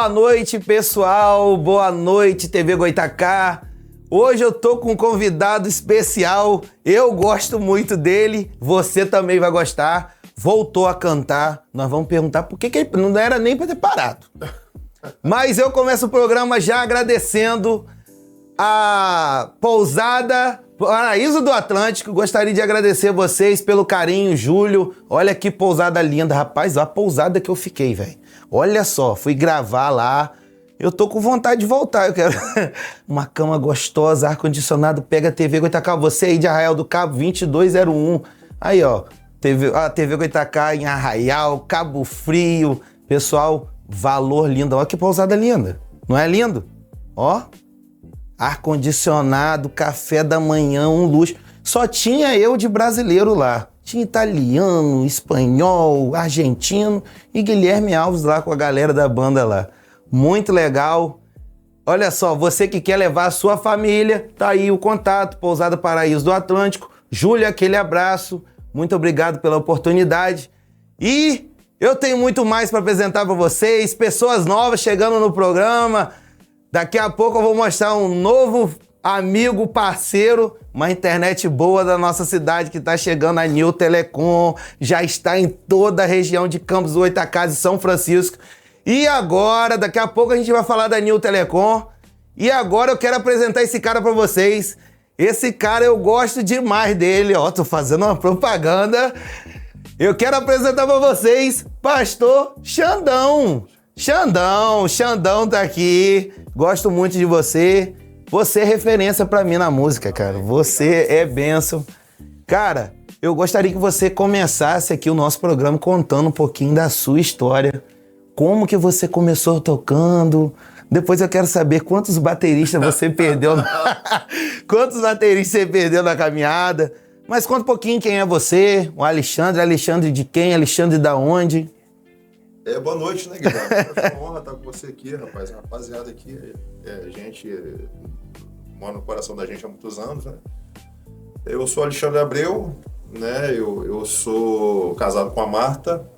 Boa noite, pessoal. Boa noite, TV Goitacá. Hoje eu tô com um convidado especial. Eu gosto muito dele. Você também vai gostar. Voltou a cantar. Nós vamos perguntar por que ele não era nem pra ter parado. Mas eu começo o programa já agradecendo a Pousada Paraíso do Atlântico. Gostaria de agradecer vocês pelo carinho, Júlio. Olha que pousada linda. Rapaz, a pousada que eu fiquei, velho. Olha só, fui gravar lá. Eu tô com vontade de voltar. Eu quero uma cama gostosa, ar-condicionado, pega a TV Goitacá. Você aí de Arraial do Cabo, 2201. Aí, ó, a TV Goitacá em Arraial, Cabo Frio. Pessoal, valor lindo. Olha que pousada linda. Não é lindo? Ó, ar-condicionado, café da manhã, um luxo. Só tinha eu de brasileiro lá. Tinha italiano, espanhol, argentino e Guilherme Alves lá com a galera da banda lá. Muito legal. Olha só, você que quer levar a sua família, tá aí o contato, Pousada Paraíso do Atlântico. Júlia, aquele abraço. Muito obrigado pela oportunidade. E eu tenho muito mais para apresentar para vocês. Pessoas novas chegando no programa. Daqui a pouco eu vou mostrar um novo amigo, parceiro, uma internet boa da nossa cidade que está chegando, a New Telecom, já está em toda a região de Campos do Goytacazes e São Francisco. E agora, daqui a pouco a gente vai falar da New Telecom. E agora eu quero apresentar esse cara para vocês. Esse cara eu gosto demais dele, ó, tô fazendo uma propaganda. Eu quero apresentar para vocês Pastor Xandão. Xandão tá aqui. Gosto muito de você. Você é referência pra mim na música, cara. Você é bênção. Cara, eu gostaria que você começasse aqui o nosso programa contando um pouquinho da sua história. Como que você começou tocando? Depois eu quero saber quantos bateristas você perdeu. Quantos bateristas você perdeu na caminhada. Mas conta um pouquinho quem é você, o Alexandre. Alexandre de quem? Alexandre da onde? Boa noite, né, Guilherme? É uma honra estar com você aqui, rapaz. A rapaziada aqui, gente mora no coração da gente há muitos anos, né? Eu sou Alexandre Abreu, né? Eu sou casado com a Marta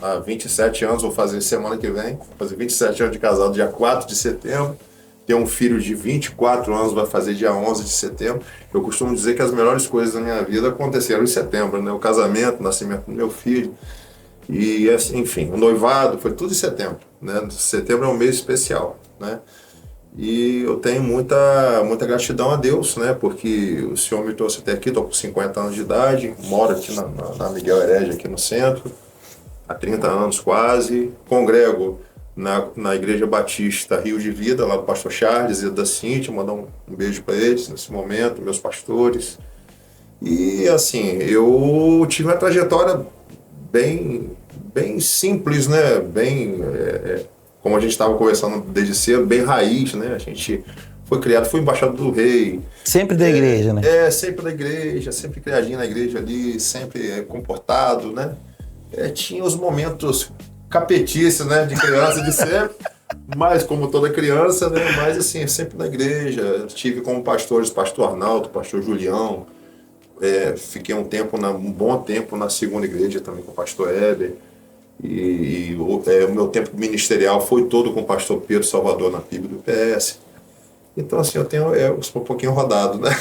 há 27 anos, vou fazer semana que vem. Vou fazer 27 anos de casado, dia 4 de setembro. Tenho um filho de 24 anos, vai fazer dia 11 de setembro. Eu costumo dizer que as melhores coisas da minha vida aconteceram em setembro, né? O casamento, o nascimento do meu filho. E, enfim, o noivado foi tudo em setembro, né? Setembro é um mês especial, né? E eu tenho muita gratidão a Deus, né? Porque o Senhor me trouxe até aqui, estou com 50 anos de idade, moro aqui na Miguel Herege, aqui no centro, há 30 anos quase. Congrego na Igreja Batista Rio de Vida, lá do pastor Charles e da Cíntia, mandar um beijo para eles nesse momento, meus pastores. E, assim, eu tive uma trajetória bem simples, né? Como a gente estava conversando desde cedo, bem raiz, né? A gente foi criado, fui embaixador do rei. Sempre da igreja, né? Sempre da igreja, sempre criadinho na igreja ali, sempre comportado, né? Tinha os momentos capetices, né? De criança, de sempre, mas como toda criança, né? Mas assim, sempre na igreja. Tive como pastores, pastor Arnaldo, pastor Julião. Fiquei um bom tempo na segunda igreja também com o pastor Heber. E o meu tempo ministerial foi todo com o pastor Pedro Salvador na PIB do PS. Então, assim, eu sou um pouquinho rodado, né?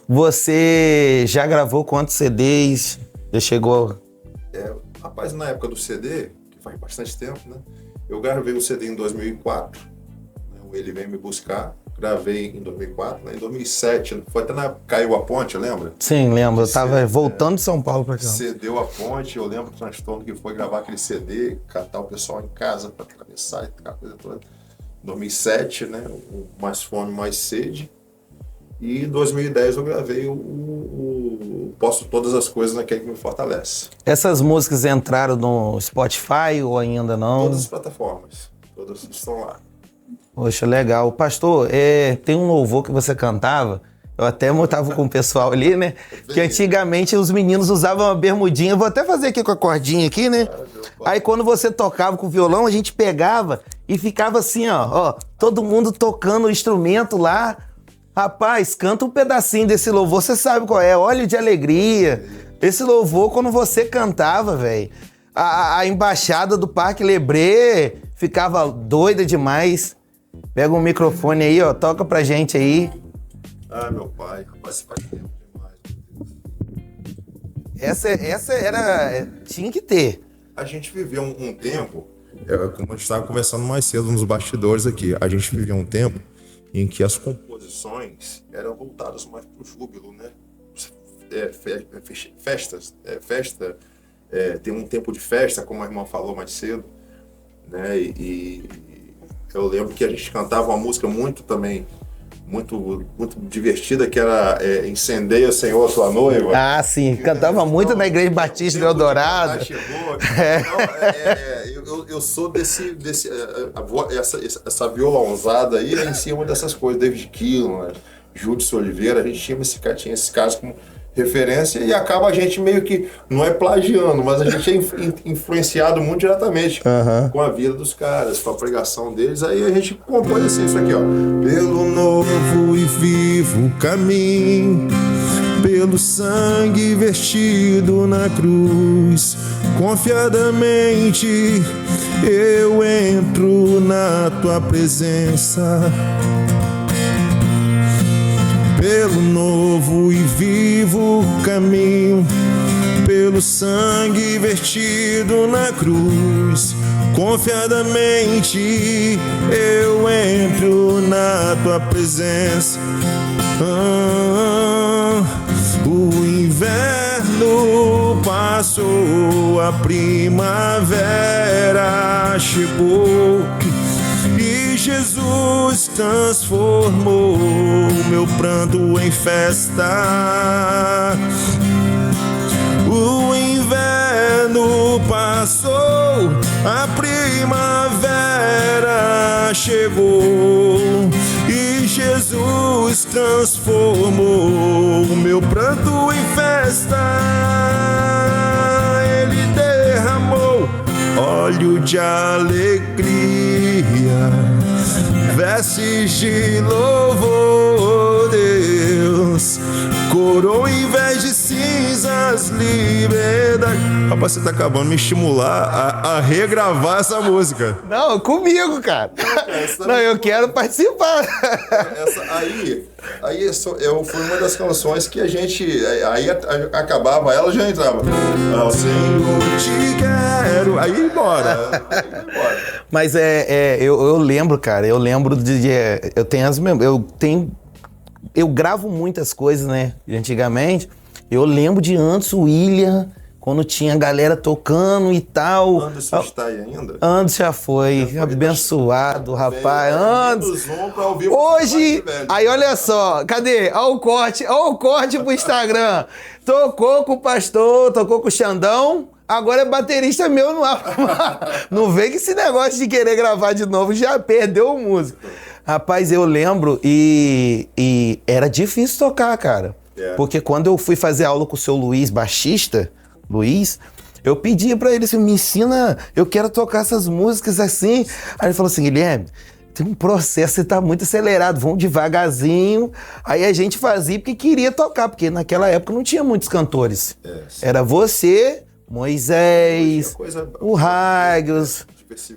Você já gravou quantos CDs? Já chegou? Rapaz, na época do CD, que faz bastante tempo, né? Eu gravei o CD em 2004. Né? Ele Vem Me Buscar. Gravei em 2004, né? Em 2007, foi até na Caiu a Ponte, lembra? Sim, lembro. Eu tava voltando de São Paulo pra cá. Cedeu a ponte, eu lembro do transtorno que foi gravar aquele CD, catar o pessoal em casa pra atravessar e aquela coisa toda. 2007, né? O Mais Fome, Mais Sede. E em 2010 eu gravei o Posso Todas as Coisas Naquele que Me Fortalece. Essas músicas entraram no Spotify ou ainda não? Todas as plataformas, todas estão lá. Poxa, legal. Pastor, tem um louvor que você cantava, eu até tava com o pessoal ali, né? Que antigamente os meninos usavam uma bermudinha, eu vou até fazer aqui com a cordinha aqui, né? Aí quando você tocava com o violão, a gente pegava e ficava assim, ó, todo mundo tocando o instrumento lá. Rapaz, canta um pedacinho desse louvor, você sabe qual é, Óleo de Alegria. Esse louvor, quando você cantava, velho, a embaixada do Parque Lebré ficava doida demais. Pega um microfone aí, ó, toca pra gente aí. Ah, meu pai, rapaz, você faz tempo demais, meu Deus. Essa era... Tinha que ter. A gente viveu um tempo, como a gente estava conversando mais cedo nos bastidores aqui, a gente viveu um tempo em que as composições eram voltadas mais para o júbilo, né? Festa, tem um tempo de festa, como a irmã falou mais cedo, né? E eu lembro que a gente cantava uma música muito divertida, que era Incendeia, Senhor, a Tua Noiva. Ah, sim, cantava muito então, na Igreja Batista de Eldorado. Então, eu sou essa violãozada aí em cima dessas coisas, David Keelan, Júdice Oliveira, a gente tinha esses caras como referência e acaba a gente meio que, não é plagiando, mas a gente é influenciado muito diretamente com a vida dos caras, com a pregação deles, aí a gente compôs assim, isso aqui, ó. Pelo novo e vivo caminho, pelo sangue vertido na cruz, confiadamente eu entro na tua presença. Pelo novo e vivo caminho, pelo sangue vertido na cruz, confiadamente eu entro na tua presença. O inverno passou, a primavera chegou, e Jesus transformou meu pranto em festa. O inverno passou, a primavera chegou, e Jesus transformou meu pranto em festa. Ele derramou óleo de alegria, vestes de louvor, Deus, coroa em vez de cinzas, liberdade. Rapaz, você tá acabando de me estimular a regravar essa música. Não, comigo, cara. Não, eu quero participar. Foi uma das canções que a gente, aí acabava, ela já entrava. Ao Senhor te quero, aí ia embora. Mas eu lembro, cara, eu gravo muitas coisas, né, de antigamente. Eu lembro de antes o William, quando tinha galera tocando e tal. Anderson está aí ainda? Anderson já foi abençoado, rapaz. Anderson. Hoje, aí olha só, cadê? Olha o corte pro Instagram. Tocou com o pastor, tocou com o Xandão. Agora é baterista meu no ar. Não vem que esse negócio de querer gravar de novo já perdeu o músico. Rapaz, eu lembro e era difícil tocar, cara. Porque quando eu fui fazer aula com o seu Luiz, baixista, eu pedi pra ele assim, me ensina, eu quero tocar essas músicas assim. Aí ele falou assim, Guilherme, tem um processo, você tá muito acelerado, vamos devagarzinho. Aí a gente fazia porque queria tocar, porque naquela época não tinha muitos cantores. Era você, Moisés, o Ragios.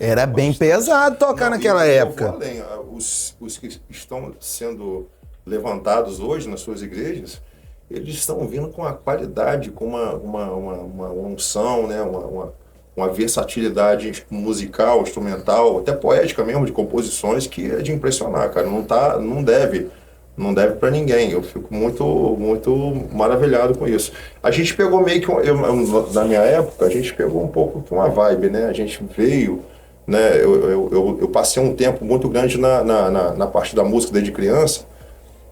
Era bem pesado tocar naquela época. Além, os que estão sendo levantados hoje nas suas igrejas, eles estão vindo com a qualidade, com uma unção, né? uma versatilidade musical, instrumental, até poética mesmo, de composições, que é de impressionar, cara. Não deve para ninguém. Eu fico muito, muito maravilhado com isso. A gente pegou meio que, na minha época, a gente pegou um pouco com uma vibe, né? A gente veio, né? Eu passei um tempo muito grande na parte da música desde criança,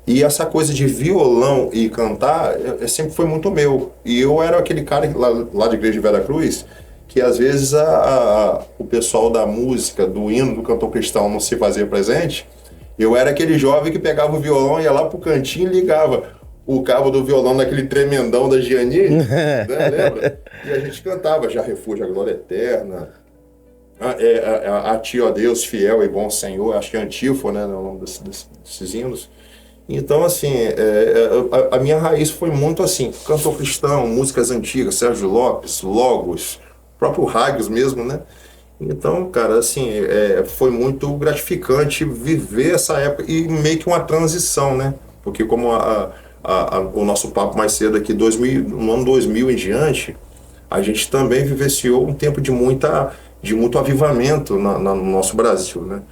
e essa coisa de violão e cantar sempre foi muito meu. E eu era aquele cara lá de Igreja de Vera Cruz, que às vezes o pessoal da música, do hino, do cantor cristão não se fazia presente. Eu era aquele jovem que pegava o violão, ia lá pro cantinho e ligava o cabo do violão naquele tremendão da Gianni, né, lembra? E a gente cantava Já Refúgio, a Glória Eterna, a Ti, ó Deus, fiel e bom Senhor, acho que é antífona, né, o nome desses hinos. Então, assim, a minha raiz foi muito assim, cantor cristão, músicas antigas, Sérgio Lopes, Logos, próprio Ragios mesmo, né? Então, cara, assim, foi muito gratificante viver essa época e meio que uma transição, né? Porque como o nosso papo mais cedo aqui, no ano 2000 em diante, a gente também vivenciou um tempo de muito avivamento no nosso Brasil, né?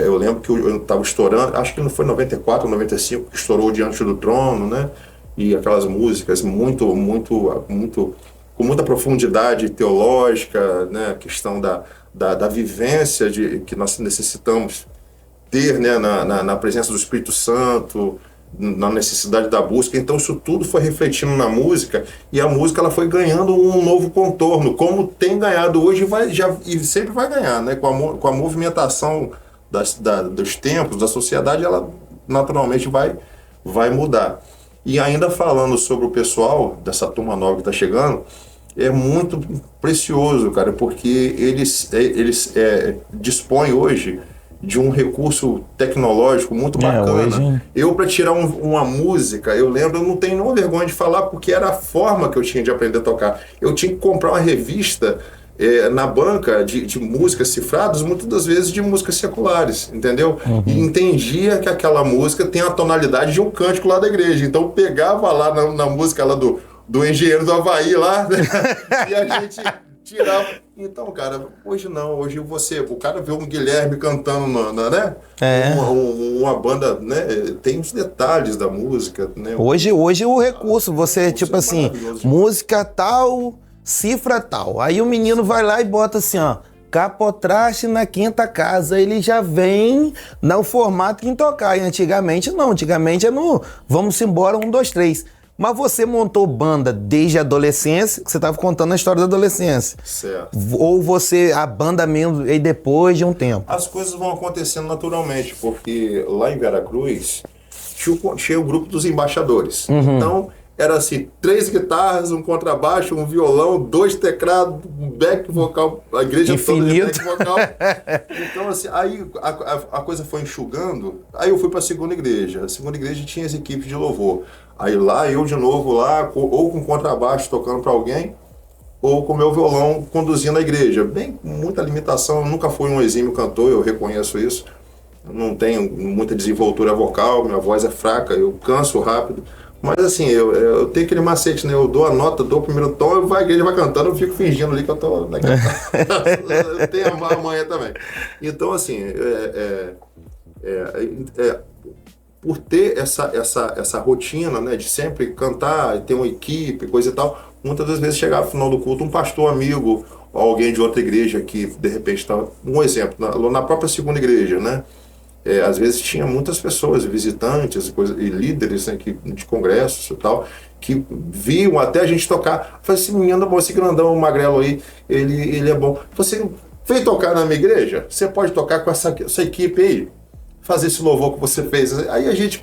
Eu lembro que eu estava estourando, acho que não foi 94, 95, que estourou Diante do Trono, né? E aquelas músicas muito, muito, muito, com muita profundidade teológica, né? A questão da vivência que nós necessitamos ter, né? Na presença do Espírito Santo, na necessidade da busca. Então isso tudo foi refletindo na música, e a música ela foi ganhando um novo contorno, como tem ganhado hoje e sempre vai ganhar, né? Com a movimentação dos tempos, da sociedade, ela naturalmente vai mudar. E ainda falando sobre o pessoal dessa turma nova que está chegando, é muito precioso, cara, porque eles dispõem hoje de um recurso tecnológico muito bacana. Hoje... Eu, para tirar uma música, eu lembro, eu não tenho nenhuma vergonha de falar, porque era a forma que eu tinha de aprender a tocar. Eu tinha que comprar uma revista na banca de músicas cifradas, muitas das vezes de músicas seculares, entendeu? E entendia que aquela música tem a tonalidade de um cântico lá da igreja. Então eu pegava lá na música lá do Engenheiro do Havaí lá, né? E a gente tirava. Então, cara, hoje não. Hoje o cara vê um Guilherme cantando, né? Uma banda, né? Tem os detalhes da música, né? Hoje o recurso, você, tipo assim, música tal, cifra tal. Aí o menino vai lá e bota assim, ó, capotraste na quinta casa. Ele já vem no formato que tocar. E antigamente não. Antigamente é no vamos embora, 1, 2, 3. Mas você montou banda desde a adolescência, que você estava contando a história da adolescência. Certo. Ou a banda mesmo, e depois de um tempo? As coisas vão acontecendo naturalmente, porque lá em Veracruz tinha o grupo dos embaixadores. Então, era assim, 3 guitarras, um contrabaixo, um violão, 2 teclados, um back vocal, a igreja toda de back vocal. Então, assim, aí a coisa foi enxugando, aí eu fui para a segunda igreja. A segunda igreja tinha as equipes de louvor. Aí lá, eu de novo lá, ou com contrabaixo tocando para alguém, ou com meu violão conduzindo a igreja. Bem, com muita limitação, eu nunca fui um exímio cantor, eu reconheço isso. Eu não tenho muita desenvoltura vocal, minha voz é fraca, eu canso rápido. Mas assim, eu tenho aquele macete, né? Eu dou a nota, dou o primeiro tom, a igreja vai cantando, eu fico fingindo ali que eu tô... Né, eu tenho a manha também. Então, assim, por ter essa rotina, né, de sempre cantar, ter uma equipe, coisa e tal, muitas das vezes chegava no final do culto um pastor amigo, ou alguém de outra igreja que de repente estava, um exemplo, na própria segunda igreja, né, às vezes tinha muitas pessoas, visitantes e líderes, né, de congressos e tal, que viam até a gente tocar. Falei assim, menino, esse grandão, o magrelo aí, ele é bom. Você veio tocar na minha igreja? Você pode tocar com essa equipe aí? Fazer esse louvor que você fez. Aí a gente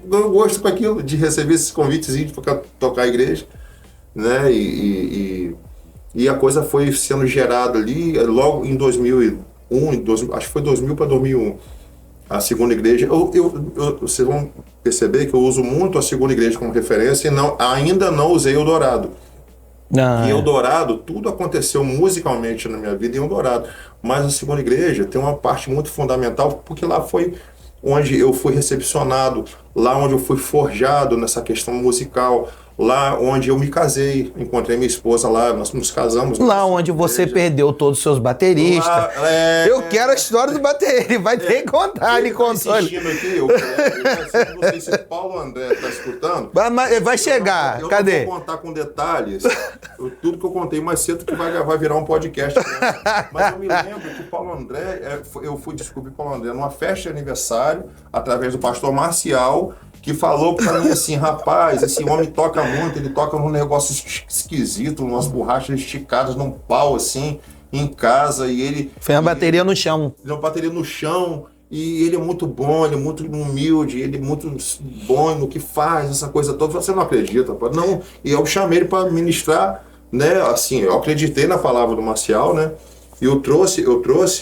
ganhou gosto com aquilo, de receber esses convites para tocar a igreja, né? E a coisa foi sendo gerada ali, logo em 2001, acho que foi 2000 para 2001, a segunda igreja. Vocês vão perceber que eu uso muito a segunda igreja como referência e ainda não usei Eldorado. Em Eldorado, tudo aconteceu musicalmente na minha vida em Eldorado. Mas a segunda igreja tem uma parte muito fundamental, porque lá foi onde eu fui recepcionado, lá onde eu fui forjado nessa questão musical, lá onde eu me casei, encontrei minha esposa lá, nós nos casamos. Lá onde você perdeu todos os seus bateristas. Eu quero a história do baterista, vai ter que contar, ele contou. Aqui, não sei se Paulo André está escutando. Vai chegar, cadê? Eu não vou contar com detalhes tudo que eu contei mais cedo, que vai virar um podcast. Né? Mas eu me lembro que Paulo André, eu fui descobrir Paulo André numa festa de aniversário, através do pastor Marcial, que falou pra mim assim, rapaz, esse homem toca muito, ele toca num negócio esquisito, umas borrachas esticadas num pau assim, em casa, e ele... Foi uma bateria no chão. Uma bateria no chão, e ele é muito bom, ele é muito humilde, ele é muito bom no que faz, essa coisa toda. Você não acredita, rapaz? Não, e eu chamei ele para ministrar, né, assim, eu acreditei na palavra do Marcial, né, e eu trouxe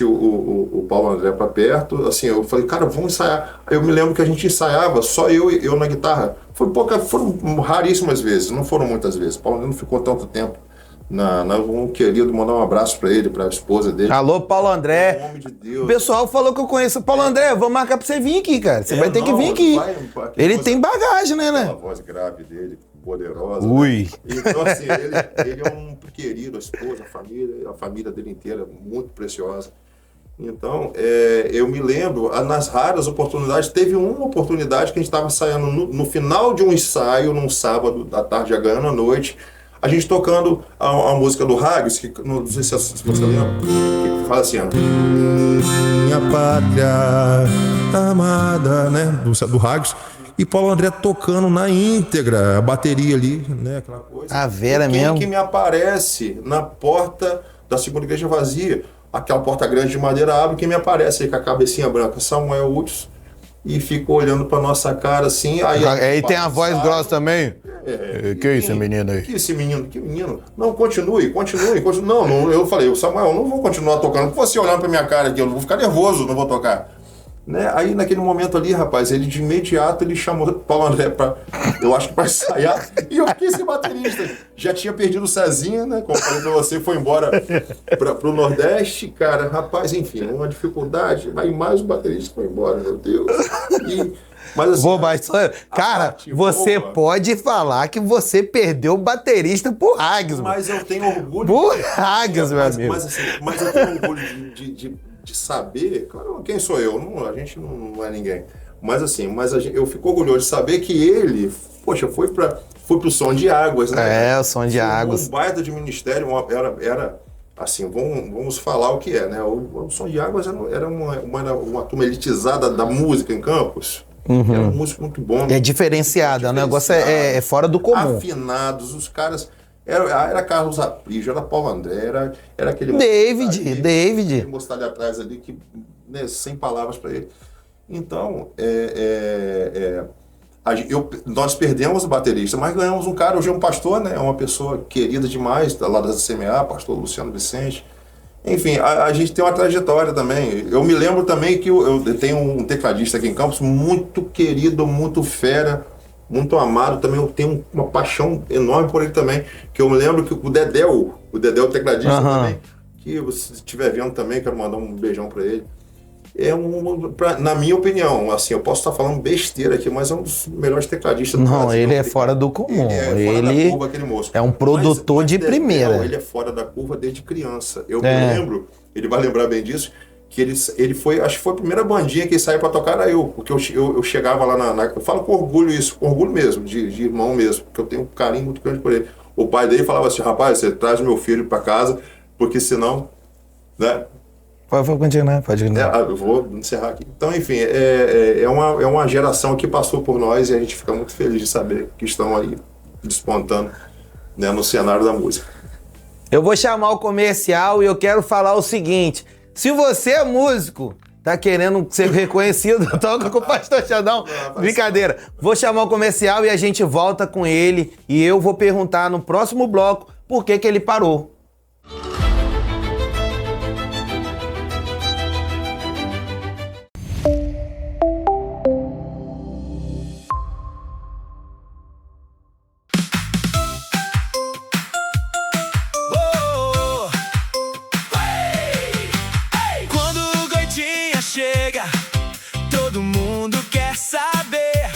o Paulo André para perto, assim, eu falei, cara, vamos ensaiar. Eu me lembro que a gente ensaiava, só eu na guitarra. Foram raríssimas vezes, não foram muitas vezes. O Paulo André não ficou tanto tempo Um querido, mandar um abraço pra ele, pra esposa dele. Alô, Paulo André. Em nome de Deus. O pessoal falou que eu conheço. Paulo André, vou marcar pra você vir aqui, cara. Você vai ter que vir aqui. Ele tem bagagem, né? A voz grave dele, poderosa. Ui. Né? Então, assim, ele é um querido, a esposa, a família dele inteira, muito preciosa. Então, eu me lembro, nas raras oportunidades, teve uma oportunidade que a gente estava ensaiando no final de um ensaio, num sábado à tarde, já ganhando à noite, a gente tocando a música do Haggis, que não sei se você lembra, que fala assim, minha pátria amada, né, do Haggis, e Paulo André tocando na íntegra, a bateria ali, né, aquela coisa. A Vera quem mesmo. que me aparece na porta da segunda igreja vazia, aquela porta grande de madeira abre, quem me aparece aí com a cabecinha branca, Samuel Hudson, e fica olhando pra nossa cara assim. Aí tem a voz grossa também? Que esse menino aí? Que menino? Não, continue. Não, eu falei, Samuel, eu não vou continuar tocando. Com você olhando pra minha cara aqui, eu vou ficar nervoso, não vou tocar. Né? Aí naquele momento ali, rapaz, ele de imediato ele chamou o Paulo André pra, eu acho que pra ensaiar, e eu fiquei sem baterista. Já tinha perdido o Cezinha, né? Como falei pra você, foi embora pro Nordeste, cara, rapaz, enfim, uma dificuldade, aí mais o baterista foi embora, meu Deus. Mas assim, cara, você pode falar que você perdeu o baterista pro Haggis, mas eu tenho orgulho. Por Haggis, meu amigo. Mas eu tenho orgulho de saber, claro, quem sou eu? A gente não é ninguém. Mas assim, eu fico orgulhoso de saber que ele, poxa, foi pro Som de Águas, né? O Som de Águas. Um baita de ministério, era assim, vamos falar o que é, né? O Som de Águas era uma turma elitizada da música em Campos. Era um músico muito bom. É diferenciado, o negócio é fora do comum. Afinados, os caras... Era Carlos Aprígio, era Paulo André, era aquele... David. Aquele moço ali atrás ali, que, né, sem palavras para ele. Então, nós perdemos o baterista, mas ganhamos um cara, hoje é um pastor, né? É uma pessoa querida demais, lá da CMA, pastor Luciano Vicente. Enfim, a gente tem uma trajetória também. Eu me lembro também que eu tenho um tecladista aqui em Campos, muito querido, muito fera, muito amado, também eu tenho uma paixão enorme por ele também, que eu me lembro que o Dedéu, tecladista também, que você estiver vendo também, quero mandar um beijão para ele. Na minha opinião, assim, eu posso estar falando besteira aqui, mas é um dos melhores tecladistas do Brasil. Não, ele é fora do comum. Ele é fora da curva, aquele moço. É um produtor de primeira. Ele é fora da curva desde criança. Eu me lembro, ele vai lembrar bem disso, que ele foi, acho que foi a primeira bandinha que ele saiu pra tocar, era eu, porque eu chegava lá eu falo com orgulho isso, com orgulho mesmo, de irmão mesmo, porque eu tenho um carinho muito grande por ele. O pai dele falava assim, rapaz, você traz o meu filho pra casa, porque senão, né? Pode continuar, pode continuar. Eu vou encerrar aqui. Então, enfim, é uma geração que passou por nós e a gente fica muito feliz de saber que estão aí despontando, né, no cenário da música. Eu vou chamar o comercial e eu quero falar o seguinte: se você é músico, tá querendo ser reconhecido, toca com o Pastor Xandão. Brincadeira. Vou chamar o comercial e a gente volta com ele e eu vou perguntar no próximo bloco por que ele parou. Todo mundo quer saber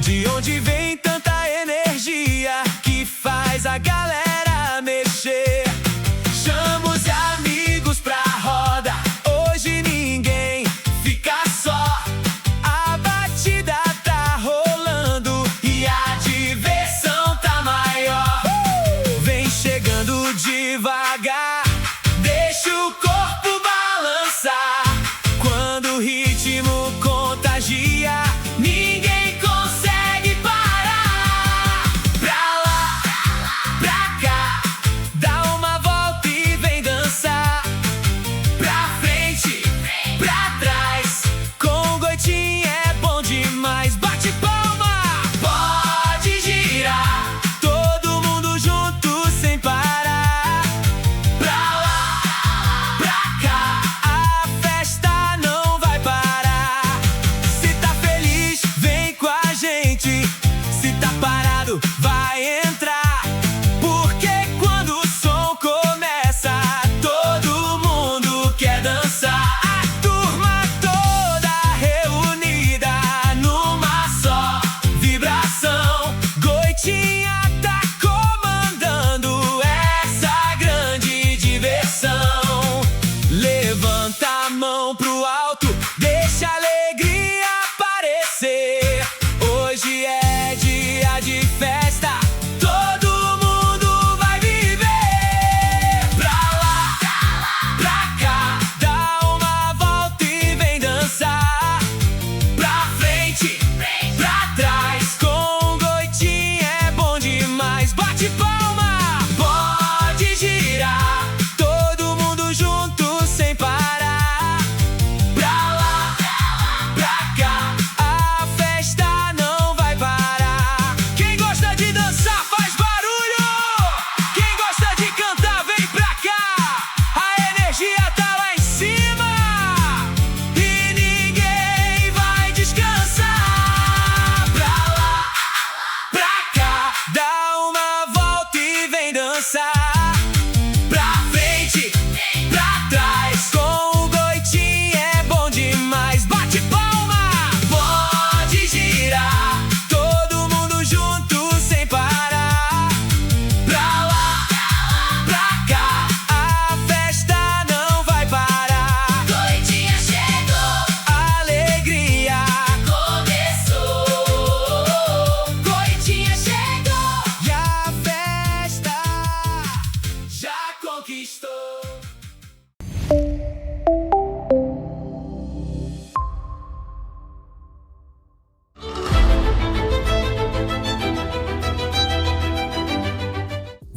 de onde vem tanta energia que faz a galera mexer.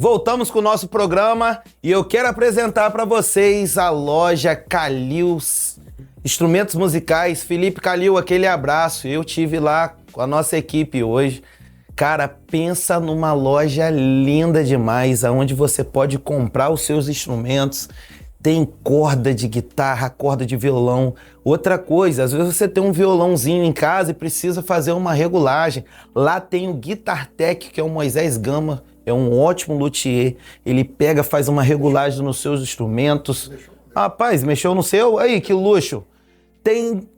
Voltamos com o nosso programa e eu quero apresentar para vocês a loja Calil Instrumentos Musicais. Felipe Calil, aquele abraço. Eu tive lá com a nossa equipe hoje. Cara, pensa numa loja linda demais, onde você pode comprar os seus instrumentos. Tem corda de guitarra, corda de violão. Outra coisa, às vezes você tem um violãozinho em casa e precisa fazer uma regulagem. Lá tem o Guitar Tech, que é o Moisés Gama, é um ótimo luthier. Ele pega, faz uma regulagem nos seus instrumentos. Rapaz, mexeu no seu? Aí, que luxo. Tem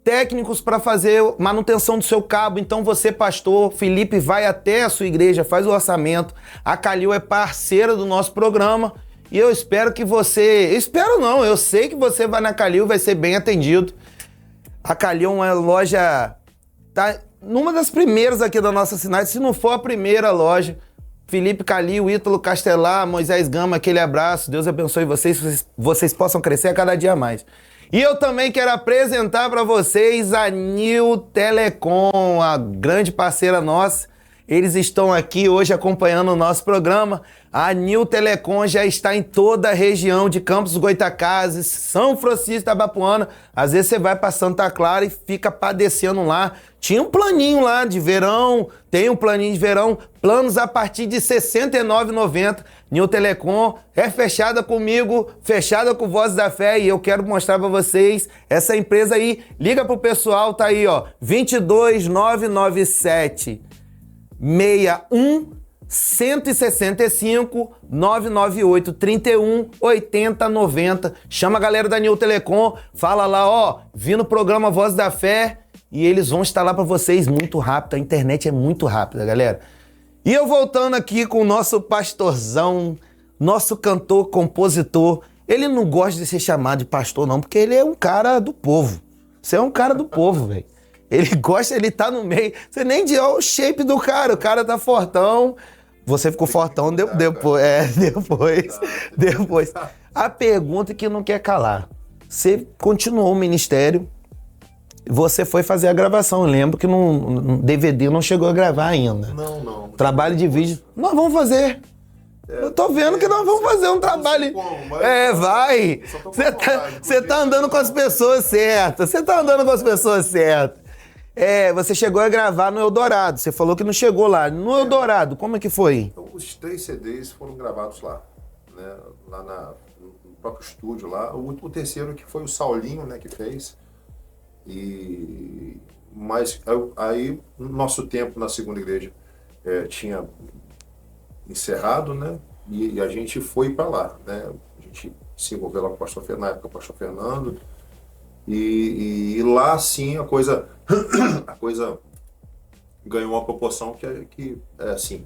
técnicos para fazer manutenção do seu cabo. Então você, pastor, Felipe, vai até a sua igreja, faz o orçamento. A Calil é parceira do nosso programa. E eu espero que você... Espero não, eu sei que você vai na Calil e vai ser bem atendido. A Calil é uma loja... Tá numa das primeiras aqui da nossa cidade, se não for a primeira loja. Felipe Calil, Ítalo Castelar, Moisés Gama, aquele abraço. Deus abençoe vocês possam crescer a cada dia mais. E eu também quero apresentar para vocês a New Telecom, a grande parceira nossa. Eles estão aqui hoje acompanhando o nosso programa. A New Telecom já está em toda a região de Campos dos Goytacazes, São Francisco da Bapuana. Às vezes você vai para Santa Clara e fica padecendo lá. Tinha um planinho lá de verão, tem um planinho de verão, planos a partir de R$ 69,90. New Telecom é fechada comigo, fechada com Voz da Fé, e eu quero mostrar para vocês essa empresa aí. Liga pro pessoal, tá aí, ó, 22997 61 165 998 31 80 90. Chama a galera da New Telecom, fala lá, ó, vi no programa Voz da Fé, e eles vão instalar para vocês muito rápido. A internet é muito rápida, galera. E eu voltando aqui com o nosso pastorzão, nosso cantor, compositor. Ele não gosta de ser chamado de pastor não, porque ele é um cara do povo. Você é um cara do povo, velho. Ele gosta, ele tá no meio. Você nem de o shape do cara. O cara tá fortão. Você ficou fortão depois. Depois. A pergunta que não quer calar. Você continuou o ministério. Você foi fazer a gravação. Eu lembro que no DVD não chegou a gravar ainda. Não. Trabalho de vídeo. Nós vamos fazer. Eu tô vendo que nós vamos fazer um trabalho. Vai. Você tá andando com as pessoas certas. Você chegou a gravar no Eldorado. Você falou que não chegou lá. No Eldorado, como é que foi? Então, os 3 CDs foram gravados lá, né? Lá no próprio estúdio lá. O terceiro que foi o Saulinho, né, que fez. Mas aí, no nosso tempo na segunda igreja, tinha encerrado, né? E a gente foi para lá, né? A gente se envolveu lá com o pastor Fernando, na época o pastor Fernando. E lá, sim, a coisa ganhou uma proporção que é assim.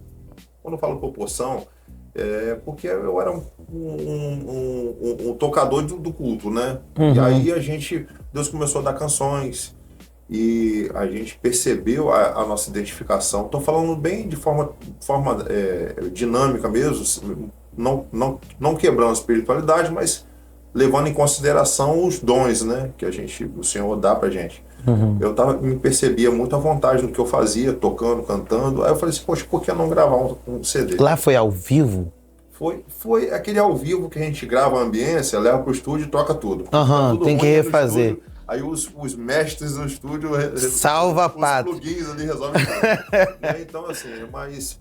Quando eu falo proporção, é porque eu era um tocador do culto, né? Uhum. E aí Deus começou a dar canções e a gente percebeu a nossa identificação. Estou falando bem de forma dinâmica mesmo, não quebrando a espiritualidade, mas levando em consideração os dons, né, que o Senhor dá pra gente. Uhum. Eu me percebia muito à vontade no que eu fazia, tocando, cantando. Aí eu falei assim, poxa, por que não gravar um CD? Lá foi ao vivo? Foi aquele ao vivo que a gente grava a ambiência, leva pro estúdio e toca tudo. Tem que refazer. Aí os mestres do estúdio salva pato. Os plugins ali resolvem tudo. Então, assim, mas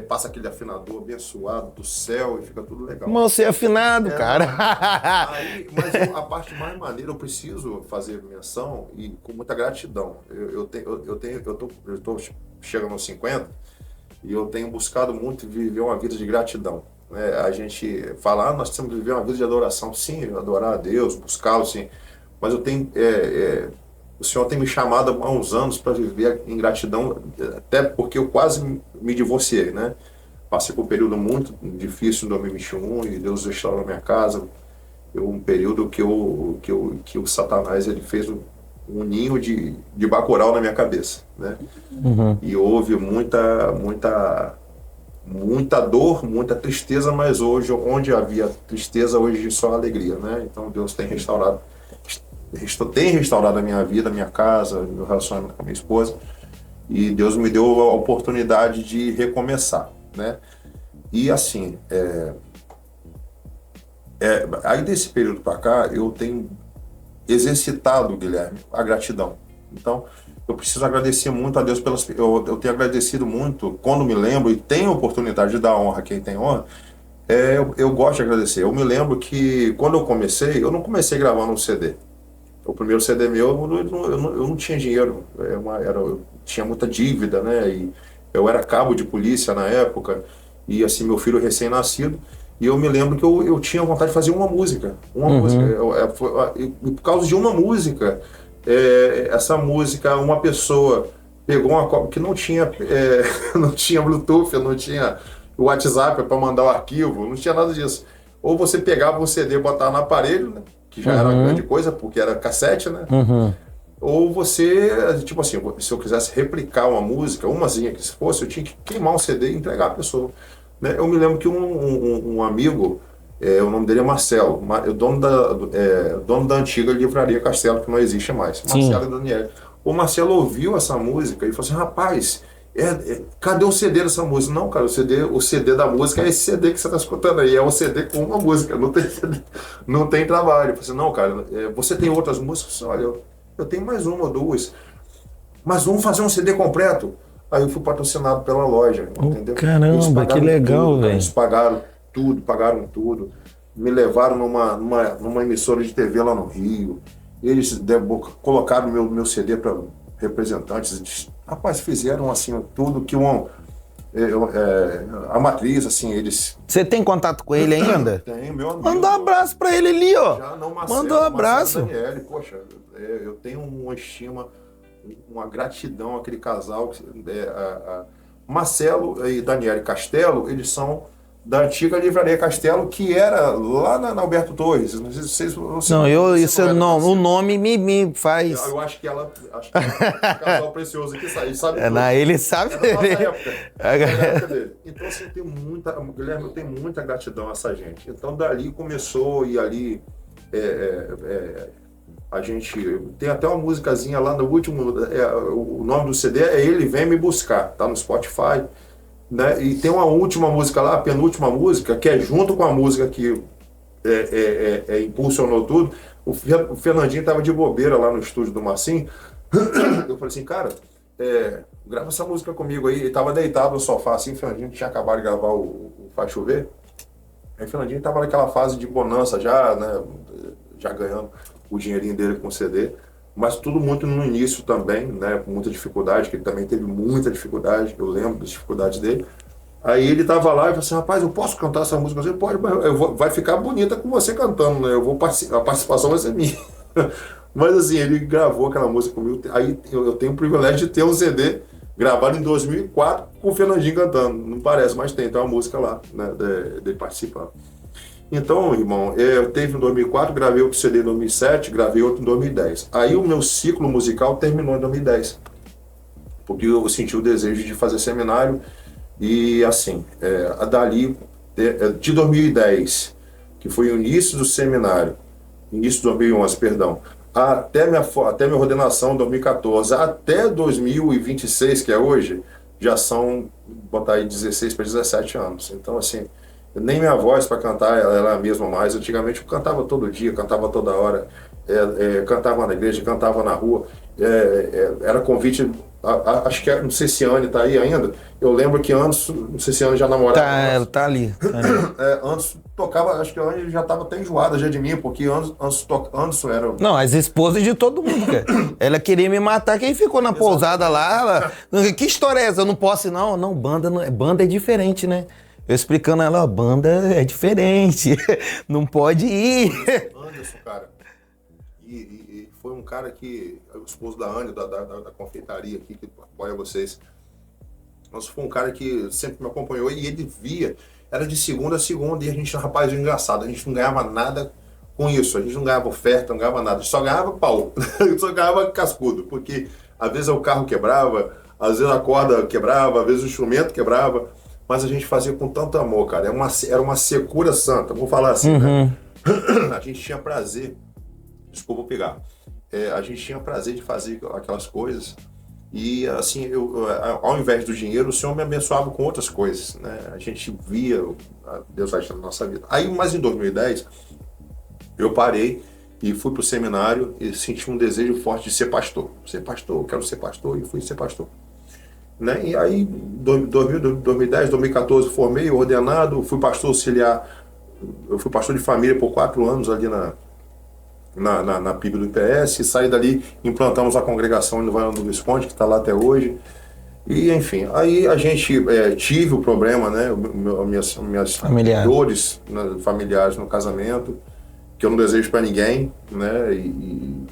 passa aquele afinador abençoado do céu e fica tudo legal. Mas você é afinado, cara. Mas a parte mais maneira, eu preciso fazer menção e com muita gratidão. Eu tô chegando aos 50 e eu tenho buscado muito viver uma vida de gratidão. A gente fala, nós temos que viver uma vida de adoração. Sim, adorar a Deus, buscá-lo, sim. Mas eu tenho, o Senhor tem me chamado há uns anos para viver em gratidão, até porque eu quase me divorciei, né? Passei por um período muito difícil em 2021 e Deus restaurou minha casa. Um período que o Satanás ele fez um ninho de bacural na minha cabeça, né? Uhum. E houve muita dor, muita tristeza, mas hoje, onde havia tristeza, hoje só alegria, né? Então Deus tem restaurado a minha vida, a minha casa, meu relacionamento com a minha esposa, e Deus me deu a oportunidade de recomeçar, né? E assim, aí desse período para cá, eu tenho exercitado, Guilherme, a gratidão. Então, eu preciso agradecer muito a Deus pelas... Eu tenho agradecido muito, quando me lembro, e tenho a oportunidade de dar honra a quem tem honra, eu gosto de agradecer. Eu me lembro que, quando eu não comecei gravando um CD. O primeiro CD meu, eu não tinha dinheiro, eu tinha muita dívida, né? E eu era cabo de polícia na época, e assim, meu filho recém-nascido, e eu me lembro que eu tinha vontade de fazer uma música. E por causa de uma música, essa música, uma pessoa pegou uma cópia que não tinha, não tinha Bluetooth, não tinha WhatsApp para mandar o arquivo, não tinha nada disso. Ou você pegava um CD e botava no aparelho, né? Que já era uma grande coisa, porque era cassete, né? Ou você, tipo assim, se eu quisesse replicar uma música, umazinha que se fosse, eu tinha que queimar um CD e entregar a pessoa. Né? Eu me lembro que um amigo, o nome dele é Marcelo, dono da antiga livraria Castelo, que não existe mais. Marcelo e Daniel. O Marcelo ouviu essa música e falou assim, rapaz, cadê o CD dessa música? Não, cara, o CD da música é esse CD que você está escutando aí, é um CD com uma música, não tem trabalho. Eu falei assim, não, cara, você tem outras músicas? Olha, eu tenho mais uma ou duas, mas vamos fazer um CD completo. Aí eu fui patrocinado pela loja, entendeu? Caramba, que legal, velho. Eles pagaram tudo, me levaram numa emissora de TV lá no Rio, eles colocaram meu CD para representantes, rapaz, fizeram assim tudo que a matriz, assim, eles... Você tem contato com ele ainda? Tem, meu amigo. Manda um abraço pra ele ali, ó. Já não, Marcelo, manda um abraço. Daniele, poxa, eu tenho uma estima, uma gratidão àquele casal. Marcelo e Daniele Castelo, eles são da antiga livraria Castelo, que era lá na Alberto Torres. Não sei se vocês... Não, o nome me faz... Eu acho que ela é um casal precioso aqui, ele sabe tudo. Ele sabe dele. Então, assim, Guilherme, eu tenho muita gratidão a essa gente. Então, dali começou, e ali a gente... Tem até uma musicazinha lá no último... o nome do CD é Ele Vem Me Buscar, tá no Spotify. Né? E tem uma última música lá, a penúltima música, que é junto com a música que impulsionou tudo. O Fernandinho estava de bobeira lá no estúdio do Marcinho. Eu falei assim, cara, grava essa música comigo aí. Ele estava deitado no sofá assim, o Fernandinho tinha acabado de gravar o Faz Chover. Aí o Fernandinho estava naquela fase de bonança já, né? Já ganhando o dinheirinho dele com o CD. Mas tudo muito no início também, né, com muita dificuldade, que ele também teve muita dificuldade, eu lembro das dificuldades dele. Aí ele tava lá e falou assim, rapaz, eu posso cantar essa música? Você pode, mas vai ficar bonita com você cantando, né? A participação vai ser minha. Mas assim, ele gravou aquela música comigo, aí eu tenho o privilégio de ter um CD gravado em 2004 com o Fernandinho cantando, não parece, mas tem uma música lá, né, dele participando. Então, irmão, eu teve em 2004, gravei outro CD em 2007, gravei outro em 2010. Aí o meu ciclo musical terminou em 2010. Porque eu senti o desejo de fazer seminário. E assim, dali, de 2010, que foi o início do seminário, início de 2011, perdão, até minha ordenação em 2014, até 2026, que é hoje, já são, botar aí 16 para 17 anos. Então, assim... Nem minha voz para cantar ela era a mesma mais. Antigamente eu cantava todo dia, cantava toda hora, cantava na igreja, cantava na rua. Era convite, acho que, não sei se a Anne está aí ainda. Eu lembro que antes, não sei se a Anne já namorava. Ela tá ali. Antes tocava, acho que a Anne já estava até enjoada já de mim, porque antes era... Não, as esposas de todo mundo, cara. Ela queria me matar, quem ficou na pousada lá, que história é essa? Eu não posso ir, não. Não, banda é diferente, né? Eu explicando a ela, banda é diferente, não pode ir. Anderson, cara, e foi um cara que, o esposo da Anne, da confeitaria aqui, que apoia vocês, mas foi um cara que sempre me acompanhou e ele via, era de segunda a segunda, e a gente, rapaz, engraçado, a gente não ganhava nada com isso, a gente não ganhava oferta, não ganhava nada, a gente só ganhava pau, só ganhava cascudo, porque às vezes o carro quebrava, às vezes a corda quebrava, às vezes o instrumento quebrava, mas a gente fazia com tanto amor, cara. Era uma secura santa, vou falar assim, né? A gente tinha prazer, desculpa pegar, a gente tinha prazer de fazer aquelas coisas E assim, ao invés do dinheiro, o Senhor me abençoava com outras coisas, né? A gente via Deus agindo na nossa vida. Aí, mas em 2010, eu parei e fui para o seminário e senti um desejo forte de ser pastor. Ser pastor, quero ser pastor, e fui ser pastor. Né? E aí, 2010, 2014, formei, ordenado, fui pastor auxiliar. Eu fui pastor de família por 4 anos ali na PIB do IPS. Saí dali, implantamos a congregação no Vale do Visconde, que está lá até hoje. E, enfim, aí a gente tive o problema, né? Minhas dores, né, familiares no casamento, que eu não desejo para ninguém, né? E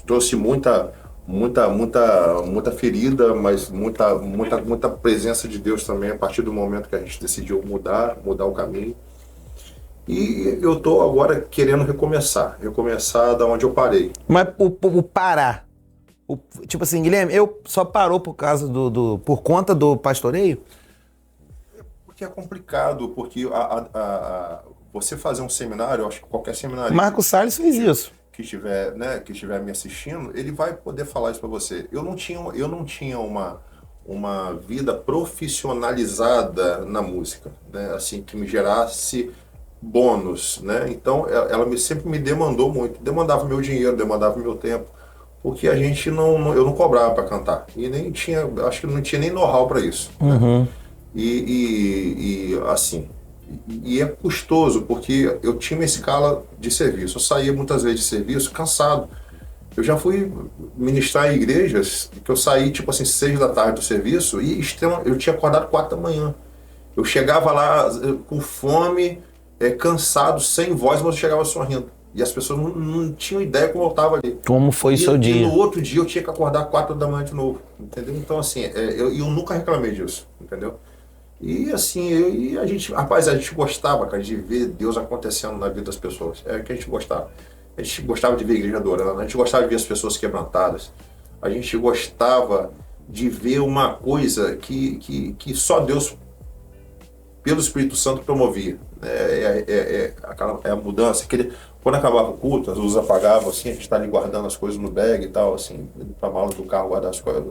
trouxe muita ferida, mas muita presença de Deus também a partir do momento que a gente decidiu mudar o caminho. E eu tô agora querendo recomeçar da onde eu parei. Mas o parar, tipo assim, Guilherme, eu só parou por causa por conta do pastoreio? Porque é complicado, porque você fazer um seminário, eu acho que qualquer seminário... Marco Salles fez isso. Que estiver me assistindo, ele vai poder falar isso para você. Eu não tinha uma vida profissionalizada na música, né? Assim, que me gerasse bônus, né? Então, ela sempre me demandou muito, demandava meu dinheiro, demandava meu tempo, porque eu não cobrava para cantar e nem tinha, acho que não tinha nem know-how para isso. Uhum. Né? E assim. E é custoso, porque eu tinha uma escala de serviço. Eu saía muitas vezes de serviço cansado. Eu já fui ministrar em igrejas que eu saí, tipo assim, 6 da tarde do serviço e eu tinha acordado 4 da manhã. Eu chegava lá com fome, cansado, sem voz, mas eu chegava sorrindo. E as pessoas não tinham ideia como eu estava ali. Como foi o seu dia? E no outro dia eu tinha que acordar 4 da manhã de novo, entendeu? Então, assim, eu nunca reclamei disso, entendeu? E assim, a gente gostava, cara, de ver Deus acontecendo na vida das pessoas. É o que a gente gostava. A gente gostava de ver a igreja adorando, a gente gostava de ver as pessoas quebrantadas. A gente gostava de ver uma coisa que só Deus, pelo Espírito Santo, promovia. É a mudança. Quando acabava o culto, as luzes apagavam, assim, a gente está ali guardando as coisas no bag e tal, assim, para a mala do carro guardar as coisas,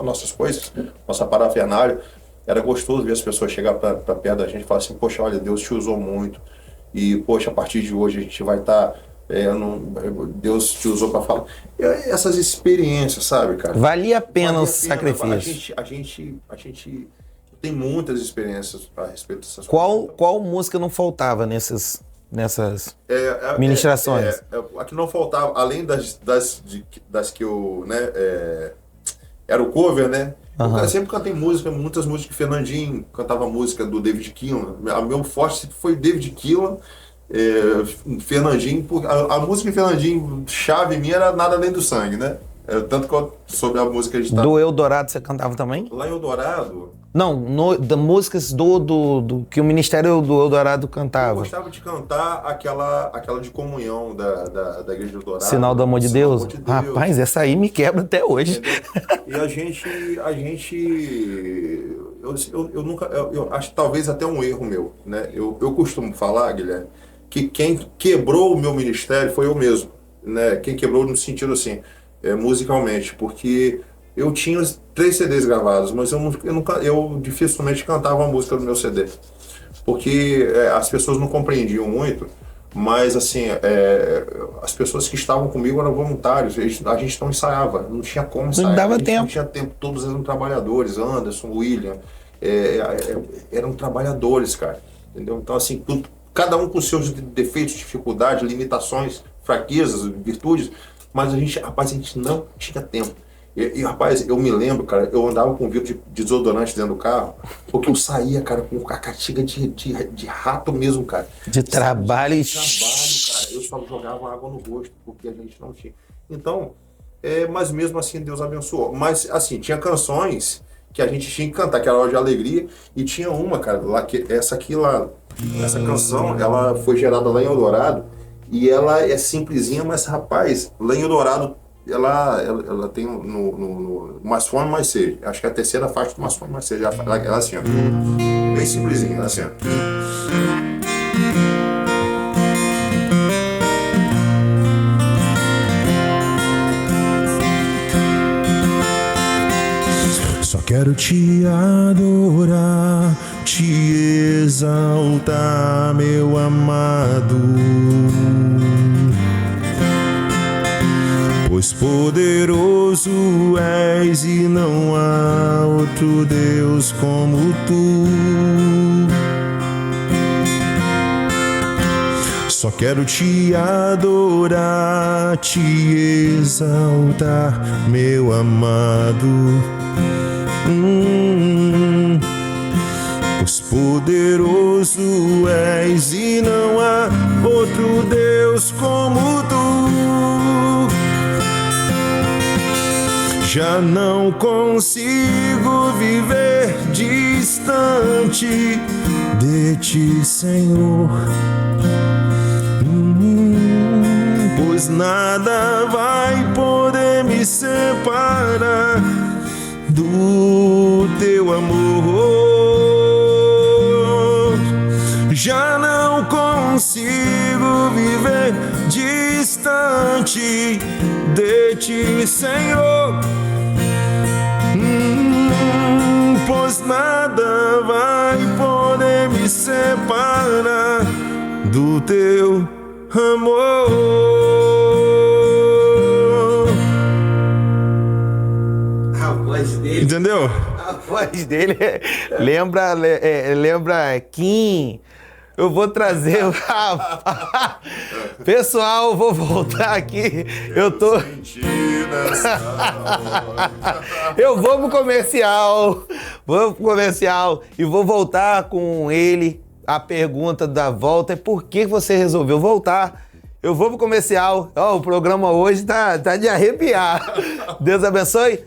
nossas coisas, nossa parafernália. Era gostoso ver as pessoas chegar para perto da gente e falar assim, poxa, olha, Deus te usou muito. E, poxa, a partir de hoje a gente vai estar... Deus te usou para falar. Essas experiências, sabe, cara? Valia a pena o sacrifício. A gente tem muitas experiências a respeito dessas coisas. Qual música não faltava nessas ministrações? A que não faltava, além das que eu... Né, era o cover, né? Uhum. Eu sempre cantei muitas músicas de Fernandinho, cantava música do David Keelan. A meu forte sempre foi David Keelan, Fernandinho. A música de Fernandinho, chave minha, era Nada Além do Sangue, né? Tanto que eu soube a música de... Do Eldorado você cantava também? Lá em Eldorado... Não, das músicas que o Ministério do Eldorado cantava. Eu gostava de cantar aquela de comunhão da Igreja do Eldorado. Sinal do Amor de Deus. Rapaz, essa aí me quebra até hoje. E a gente eu acho talvez até um erro meu, né? Eu costumo falar, Guilherme, que quem quebrou o meu ministério foi eu mesmo, né? Quem quebrou no sentido assim, musicalmente, porque eu tinha 3 CDs gravados, mas eu dificilmente cantava a música do meu CD, porque as pessoas não compreendiam muito, mas assim, as pessoas que estavam comigo eram voluntários, a gente não ensaiava, não tinha como ensaiar. Não dava tempo. Não tinha tempo, todos eram trabalhadores, Anderson, William, eram trabalhadores, cara, entendeu? Então assim, cada um com seus defeitos, dificuldades, limitações, fraquezas, virtudes, mas a gente não tinha tempo. E, rapaz, eu me lembro, cara, eu andava com um vidro de desodorante dentro do carro, porque eu saía, cara, com a castiga de rato mesmo, cara. De trabalho. Cara. Eu só jogava água no rosto, porque a gente não tinha. Então, mas mesmo assim, Deus abençoou. Mas, assim, tinha canções que a gente tinha que cantar, que era Hora de Alegria, e tinha uma, cara, essa canção, ela foi gerada lá em Eldorado, e ela é simplesinha, mas, rapaz, lá em Eldorado, ela tem no Mais Fome, Mais Sede. Acho que é a terceira faixa do Mais Fome, Mais Sede. Ela é assim, ó. Bem simplesinha, assim, ó. Só quero te adorar, te exaltar, meu amado. Pois poderoso és e não há outro Deus como tu. Só quero te adorar, te exaltar, meu amado. Pois poderoso és e não há outro Deus como tu. Já não consigo viver distante de ti, Senhor. Pois nada vai poder me separar do teu amor. Já não consigo viver distante de ti, Senhor. Pois nada vai poder me separar do teu amor. A voz dele. Entendeu? A voz dele lembra Kim. Eu vou trazer o pessoal, vou voltar aqui. Eu vou pro comercial. E vou voltar com ele. A pergunta da volta é por que você resolveu voltar? Eu vou pro comercial. O programa hoje tá de arrepiar. Deus abençoe.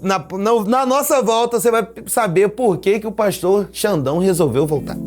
Na nossa volta você vai saber por que o pastor Xandão resolveu voltar.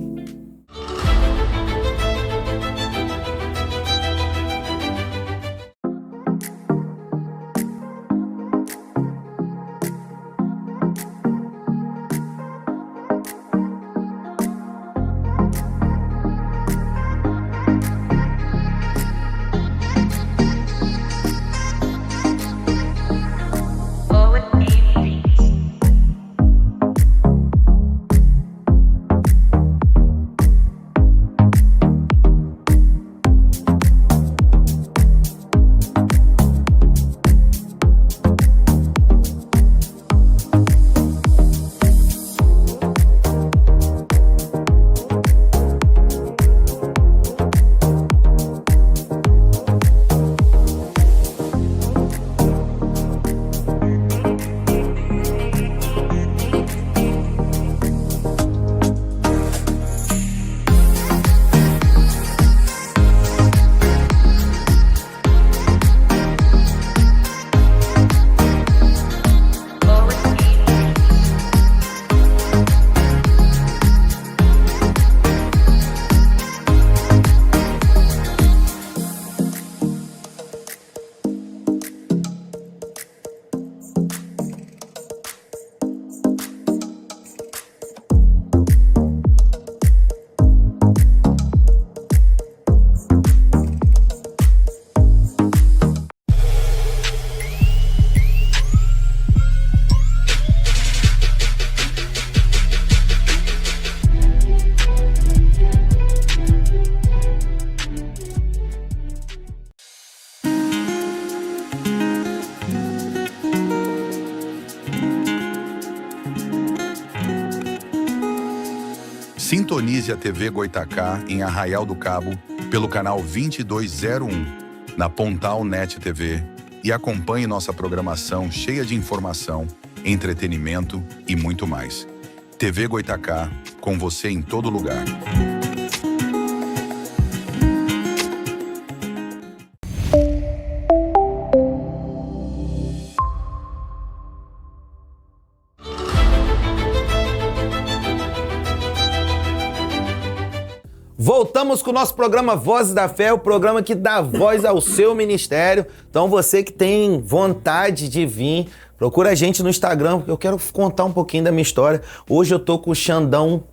Sintonize a TV Goitacá em Arraial do Cabo pelo canal 2201, na Pontal Net TV, e acompanhe nossa programação cheia de informação, entretenimento e muito mais. TV Goitacá, com você em todo lugar. Voltamos com o nosso programa Vozes da Fé, o programa que dá voz ao seu ministério. Então você que tem vontade de vir, procura a gente no Instagram, porque eu quero contar um pouquinho da minha história. Hoje eu tô com o Xandão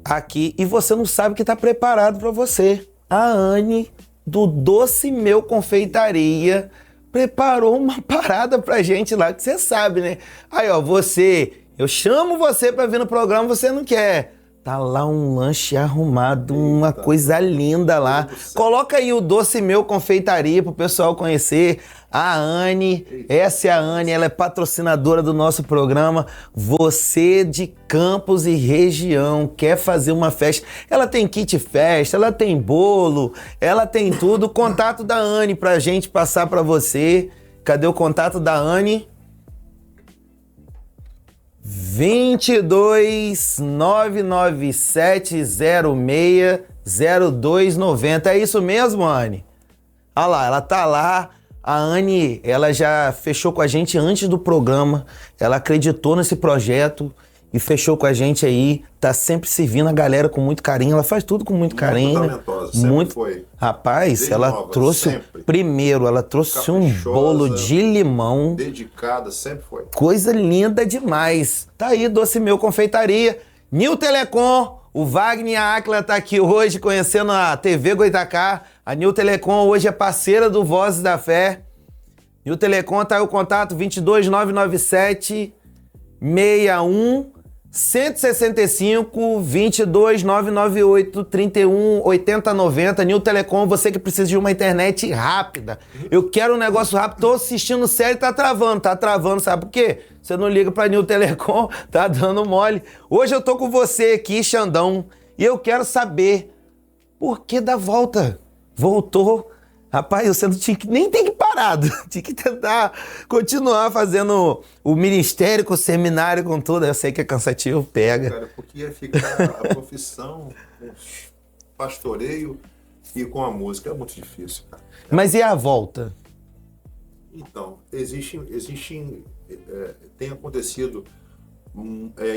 aqui e você não sabe o que tá preparado para você. A Anne, do Doce Meu Confeitaria, preparou uma parada pra gente lá, que você sabe, né? Aí, ó, você Eu chamo você pra vir no programa, você não quer. Tá lá um lanche arrumado, uma coisa linda lá. Coloca aí o Doce Meu Confeitaria pro pessoal conhecer. A Anne, essa é a Anne, ela é patrocinadora do nosso programa. Você de Campos e região quer fazer uma festa? Ela tem kit festa, ela tem bolo, ela tem tudo. O contato da Anne pra gente passar pra você. Cadê o contato da Anne? 22-99706-0290. É isso mesmo, Anne? Olha lá, ela tá lá. A Anne, ela já fechou com a gente antes do programa. Ela acreditou nesse projeto e fechou com a gente aí. Tá sempre servindo a galera com muito carinho. Ela faz tudo com muito carinho. Talentosa, sempre foi. Rapaz, Desde ela nova, trouxe... sempre. Primeiro, ela trouxe um Caprichosa, bolo de limão. Dedicada, sempre foi. Coisa linda demais. Tá aí, Doce Meu Confeitaria. New Telecom, o Wagner e a Áquila tá aqui hoje conhecendo a TV Goitacá. A New Telecom hoje é parceira do Vozes da Fé. New Telecom tá aí o contato 22-997 61 165 22-998 31 80 90. New Telecom, você que precisa de uma internet rápida. Eu quero um negócio rápido. Tô assistindo série, tá travando, sabe por quê? Você não liga pra New Telecom, tá dando mole. Hoje eu tô com você aqui, Xandão, e eu quero saber por que da volta. Voltou. Rapaz, você não tinha que, nem tem que parar, tinha que tentar continuar fazendo o ministério com o seminário, com tudo. Eu sei que é cansativo, pega. Cara, porque ia ficar a profissão com pastoreio e com a música. É muito difícil, cara. Mas e a volta? Então, tem acontecido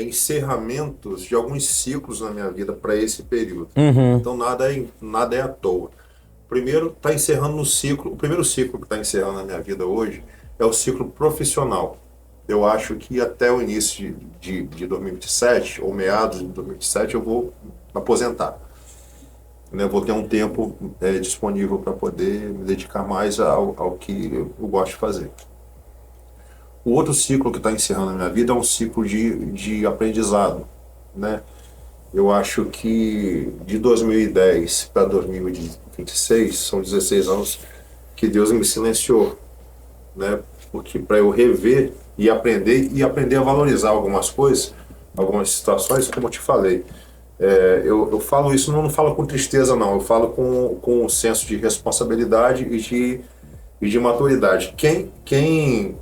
encerramentos de alguns ciclos na minha vida para esse período. Então, nada é à toa. Primeiro, está encerrando no ciclo. O primeiro ciclo que está encerrando na minha vida hoje é o ciclo profissional. Eu acho que até o início de 2027, ou meados de 2027, eu vou aposentar. Eu vou ter um tempo disponível para poder me dedicar mais ao que eu gosto de fazer. O outro ciclo que está encerrando na minha vida é um ciclo de aprendizado, né? Eu acho que de 2010 para 2026 são 16 anos que Deus me silenciou, né? Porque para eu rever e aprender a valorizar algumas coisas, algumas situações, como eu te falei. Eu falo isso, não falo com tristeza, não. Eu falo com um senso de responsabilidade e de maturidade. Quem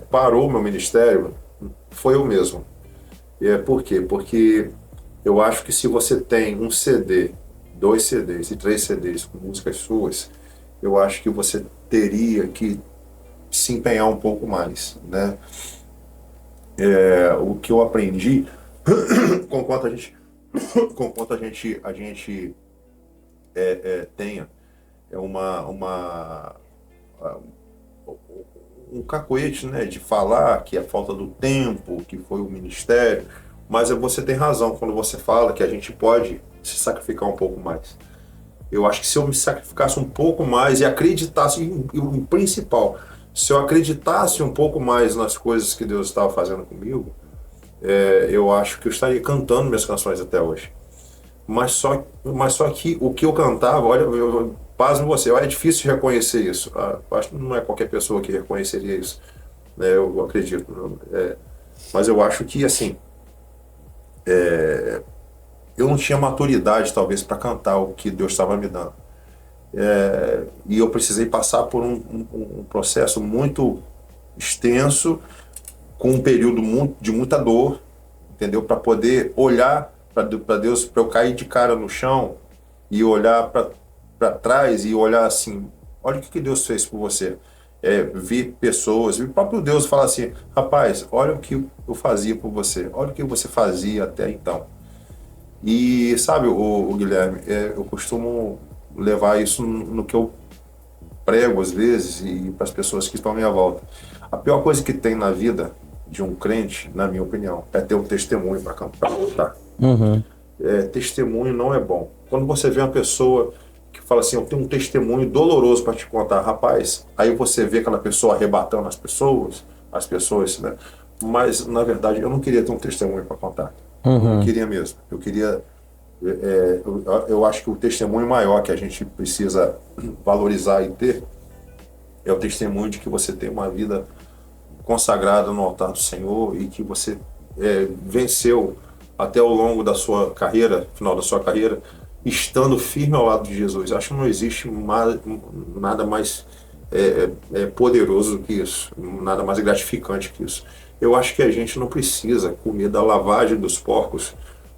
parou meu ministério foi eu mesmo. Por quê? Porque eu acho que se você tem um CD, 2 CDs e 3 CDs com músicas suas, eu acho que você teria que se empenhar um pouco mais, né? O que eu aprendi, conquanto a gente tenha um cacoete, né, de falar que é falta do tempo, que foi o ministério, mas você tem razão quando você fala que a gente pode se sacrificar um pouco mais. Eu acho que se eu me sacrificasse um pouco mais e acreditasse, em principal, se eu acreditasse um pouco mais nas coisas que Deus estava fazendo comigo, eu acho que eu estaria cantando minhas canções até hoje. Mas só que o que eu cantava, olha, pasmo você, é difícil reconhecer isso. Acho que não é qualquer pessoa que reconheceria isso, né, eu acredito. Mas eu acho que, assim, eu não tinha maturidade, talvez, para cantar o que Deus estava me dando. E eu precisei passar por um processo muito extenso, com um período de muita dor, entendeu? Para poder olhar para Deus, para eu cair de cara no chão e olhar para trás e olhar assim, olha o que Deus fez por você. Ver pessoas, o próprio Deus falar assim, rapaz, olha o que eu fazia por você, olha o que você fazia até então. E sabe, o Guilherme, eu costumo levar isso no que eu prego às vezes e para as pessoas que estão à minha volta. A pior coisa que tem na vida de um crente, na minha opinião, é ter um testemunho para contar. Testemunho não é bom. Quando você vê uma pessoa que fala assim, eu tenho um testemunho doloroso para te contar, rapaz, aí você vê aquela pessoa arrebatando as pessoas, né? Mas, na verdade, eu não queria ter um testemunho para contar. Eu não queria mesmo. Eu queria... eu acho que o testemunho maior que a gente precisa valorizar e ter é o testemunho de que você tem uma vida consagrada no altar do Senhor e que você venceu até ao longo da sua carreira, final da sua carreira, estando firme ao lado de Jesus. Acho que não existe nada mais poderoso que isso, nada mais gratificante que isso. Eu acho que a gente não precisa comer da lavagem dos porcos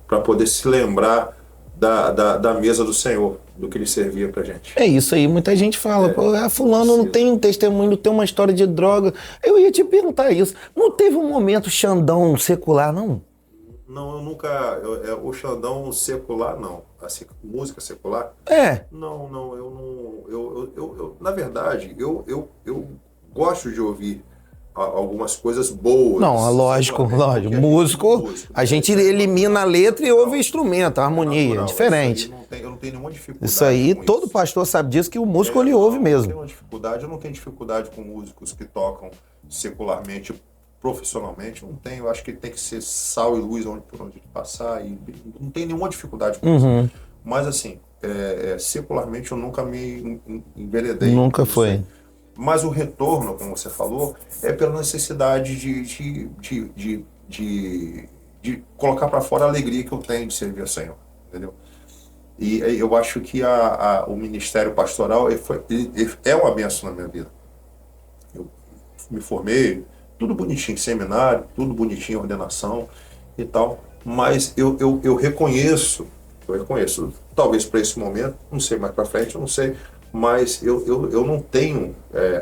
para poder se lembrar da mesa do Senhor, do que ele servia pra gente. É isso aí, muita gente fala, pô, fulano não tem um testemunho, não tem uma história de droga. Eu ia te perguntar isso. Não teve um momento Xandão secular, não? Não, eu nunca... o Xandão secular, não. Assim, música secular? Não, eu na verdade, eu gosto de ouvir algumas coisas boas. Não, lógico. Músico, a gente elimina a letra e ouve o instrumento, a harmonia, é diferente. Eu não tenho nenhuma dificuldade. Isso aí, todo pastor sabe disso, que o músico ele ouve mesmo. Eu não tenho dificuldade com músicos que tocam secularmente, profissionalmente, não tenho. Eu acho que tem que ser sal e luz por onde passar, e não tem nenhuma dificuldade com isso. Mas assim, secularmente eu nunca me enveredei. Nunca foi. Mas o retorno, como você falou, é pela necessidade de colocar para fora a alegria que eu tenho de servir ao Senhor, entendeu? E eu acho que o ministério pastoral é uma bênção na minha vida. Eu me formei, tudo bonitinho, seminário, tudo bonitinho, ordenação e tal, mas eu reconheço, talvez para esse momento, não sei mais para frente, eu não sei, mas eu não tenho,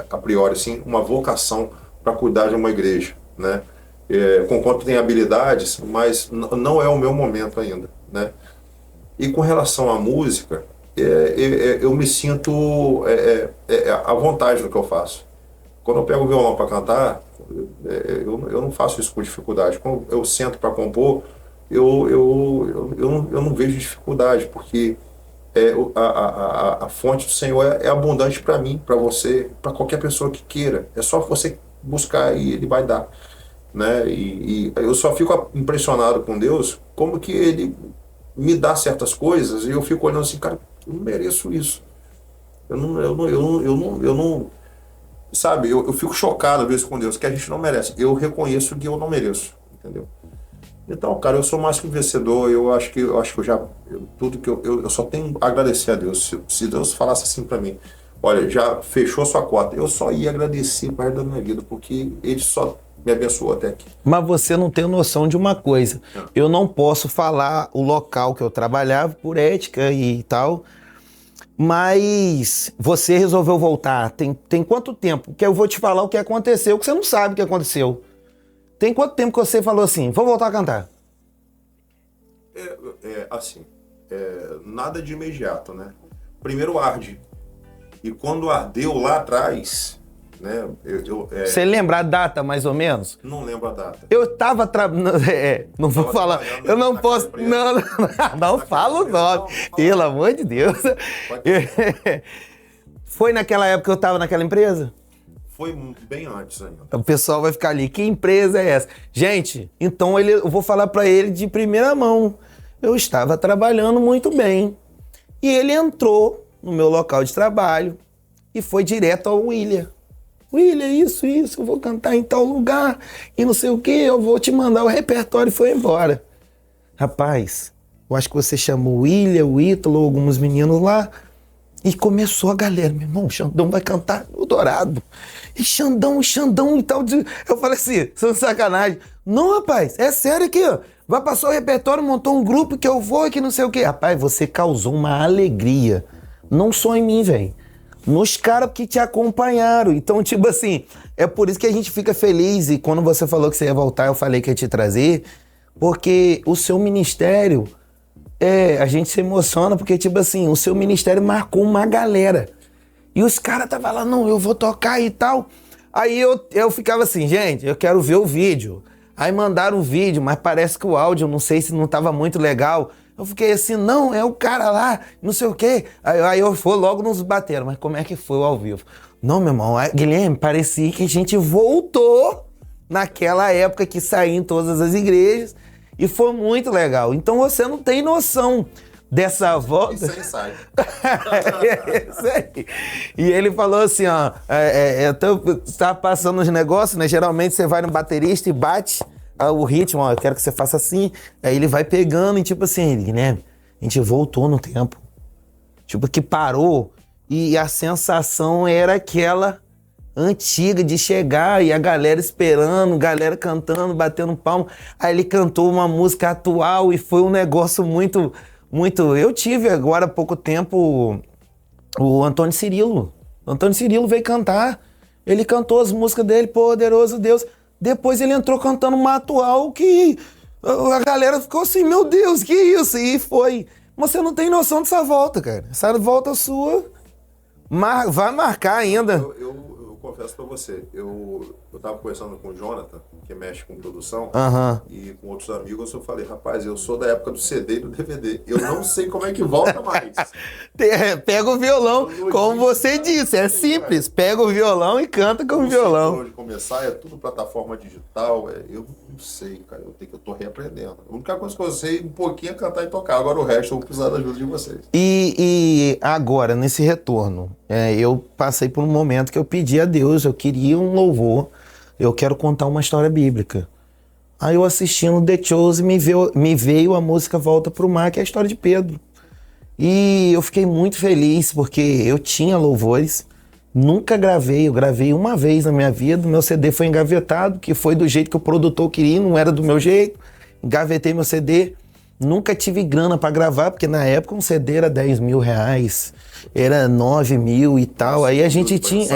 a priori, assim, uma vocação para cuidar de uma igreja, né? Conquanto tem habilidades, mas não é o meu momento ainda, né? E com relação à música, eu me sinto à vontade no que eu faço. Quando eu pego o violão para cantar, eu não faço isso com dificuldade. Quando eu sento para compor, eu não vejo dificuldade, porque a fonte do Senhor é abundante para mim, para você, para qualquer pessoa que queira. É só você buscar e Ele vai dar, né? E eu só fico impressionado com Deus, como que Ele me dá certas coisas e eu fico olhando assim, cara, eu não mereço isso. Eu não sabe? Eu fico chocado às vezes com Deus, que a gente não merece. Eu reconheço que eu não mereço, entendeu? Então, cara, eu sou mais que um vencedor. Eu acho que eu já... tudo que eu só tenho a agradecer a Deus. Se Deus falasse assim pra mim, olha, já fechou sua cota, eu só ia agradecer para da minha vida, porque Ele só me abençoou até aqui. Mas você não tem noção de uma coisa. Eu não posso falar o local que eu trabalhava por ética e tal, mas você resolveu voltar. Tem quanto tempo? Que eu vou te falar o que aconteceu, que você não sabe o que aconteceu. Tem quanto tempo que você falou assim, vou voltar a cantar? Assim, nada de imediato, né? Primeiro arde. E quando ardeu lá atrás, né? Você lembra a data, mais ou menos? Não lembro a data. Eu tava não vou falar. Eu não posso. Não falo o nome. Pelo amor de Deus. Foi naquela época que eu tava naquela empresa? Foi bem antes ainda. O pessoal vai ficar ali, que empresa é essa? Gente, então eu vou falar pra ele de primeira mão. Eu estava trabalhando muito bem. E ele entrou no meu local de trabalho e foi direto ao William. William, isso, eu vou cantar em tal lugar e não sei o que, eu vou te mandar o repertório, e foi embora. Rapaz, eu acho que você chamou o William, o Ítalo, alguns meninos lá, e começou a galera, meu irmão, o Xandão vai cantar o Dourado. E Xandão e tal. Eu falei assim, são sacanagem. Não, rapaz, é sério aqui, ó. Vai passar o repertório, montou um grupo que eu vou e que não sei o quê. Rapaz, você causou uma alegria. Não só em mim, velho. Nos caras que te acompanharam. Então, tipo assim, é por isso que a gente fica feliz. E quando você falou que você ia voltar, eu falei que ia te trazer. Porque o seu ministério, a gente se emociona, porque, tipo assim, o seu ministério marcou uma galera. E os caras estavam lá, não, eu vou tocar e tal. Aí eu ficava assim, gente, eu quero ver o vídeo. Aí mandaram o vídeo, mas parece que o áudio, não sei se não estava muito legal. Eu fiquei assim, não, é o cara lá, não sei o quê. Aí eu fui, logo nos bateram, mas como é que foi o ao vivo? Não, meu irmão, Guilherme, parecia que a gente voltou naquela época que saía em todas as igrejas. E foi muito legal. Então você não tem noção dessa volta. Isso aí sai. Isso aí. E ele falou assim, ó, tá passando os negócios, né? Geralmente você vai no baterista e bate o ritmo, ó, eu quero que você faça assim. Aí ele vai pegando e tipo assim, Guilherme, a gente voltou no tempo. Tipo, que parou e a sensação era aquela antiga de chegar e a galera esperando, galera cantando, batendo palma. Aí ele cantou uma música atual e foi um negócio muito... Eu tive agora há pouco tempo o Antônio Cirilo. O Antônio Cirilo veio cantar. Ele cantou as músicas dele, Poderoso Deus. Depois ele entrou cantando uma atual que a galera ficou assim, meu Deus, que isso? E foi. Você não tem noção dessa volta, cara. Essa volta sua vai marcar ainda. Eu confesso pra você, eu tava conversando com o Jonathan, que mexe com produção, e com outros amigos, eu falei, rapaz, eu sou da época do CD e do DVD, eu não sei como é que volta mais. Pega o violão, como você disse, é simples, pega o violão e canta com o violão. Não sei de começar, é tudo plataforma digital, eu não sei, cara, eu tô reaprendendo. A única coisa que eu sei um pouquinho é cantar e tocar, agora o resto eu vou precisar da ajuda de vocês. E agora, nesse retorno, eu passei por um momento que eu pedi a Deus, eu queria um louvor, eu quero contar uma história bíblica. Aí eu assistindo The Chosen, me veio a música Volta pro Mar, que é a história de Pedro. E eu fiquei muito feliz, porque eu tinha louvores, nunca gravei, eu gravei uma vez na minha vida, meu CD foi engavetado, que foi do jeito que o produtor queria, não era do meu jeito, engavetei meu CD, nunca tive grana para gravar, porque na época um CD era 10 mil reais, era 9 mil e tal, aí a gente tinha,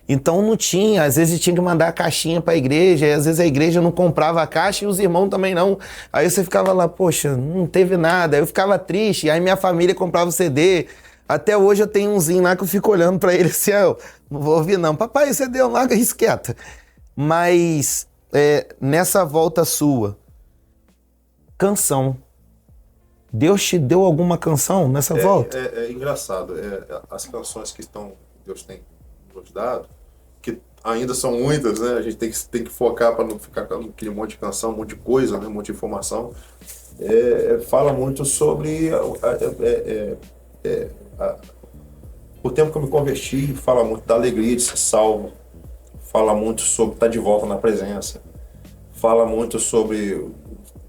então não tinha, às vezes tinha que mandar a caixinha pra igreja, e às vezes a igreja não comprava a caixa e os irmãos também não, aí você ficava lá, poxa, não teve nada, eu ficava triste, aí minha família comprava o CD, até hoje eu tenho umzinho lá que eu fico olhando pra ele assim, não vou ouvir não, papai, o CD larga isso quieto, mas nessa volta sua, canção, Deus te deu alguma canção nessa volta? É engraçado, as canções que Deus tem nos dado, que ainda são muitas, né? A gente tem que focar para não ficar com aquele monte de canção, um monte de coisa, né? Um monte de informação. Fala muito sobre o tempo que eu me converti, fala muito da alegria de ser salvo, fala muito sobre estar de volta na presença, fala muito sobre,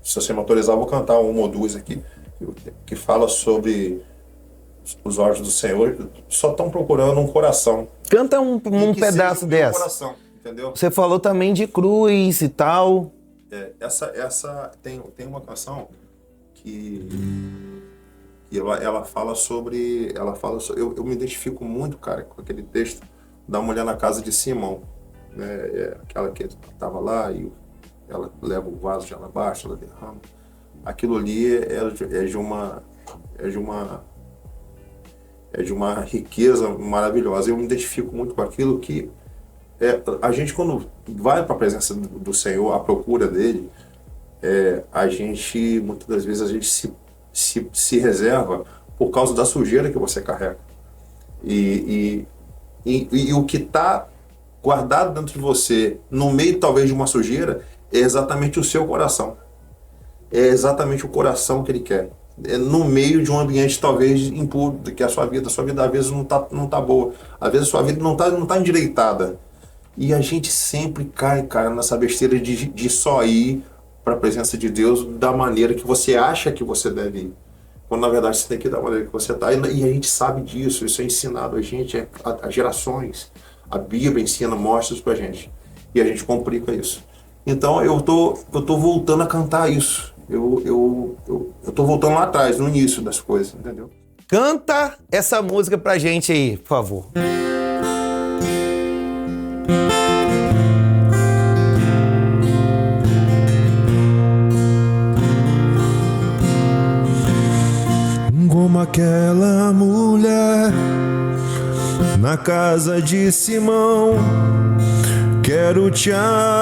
se você me autorizar, eu vou cantar uma ou duas aqui, que fala sobre os olhos do Senhor só estão procurando um coração. Canta um pedaço dessa. Coração, entendeu? Você falou também de cruz e tal. Essa tem uma canção que ela fala sobre. Eu me identifico muito, cara, com aquele texto da mulher na casa de Simão, né? Aquela que estava lá e ela leva o vaso de alabastro, ela derrama. Aquilo ali é de uma riqueza maravilhosa. Eu me identifico muito com aquilo que a gente, quando vai para a presença do Senhor, à procura dele, a gente, muitas das vezes, a gente se reserva por causa da sujeira que você carrega. E o que está guardado dentro de você, no meio talvez de uma sujeira, é exatamente o seu coração. É exatamente o coração que ele quer. No meio de um ambiente talvez impuro, que a sua vida às vezes não tá boa, às vezes a sua vida não tá endireitada, e a gente sempre cai, cara, nessa besteira de só ir para a presença de Deus da maneira que você acha que você deve ir, quando na verdade você tem que ir da maneira que você tá, e a gente sabe disso, isso é ensinado a gente há gerações, a Bíblia ensina, mostra isso pra gente, e a gente complica isso. Então eu tô voltando a cantar isso. Eu tô voltando lá atrás, no início das coisas, entendeu? Canta essa música pra gente aí, por favor. Como aquela mulher na casa de Simão, quero te adorar.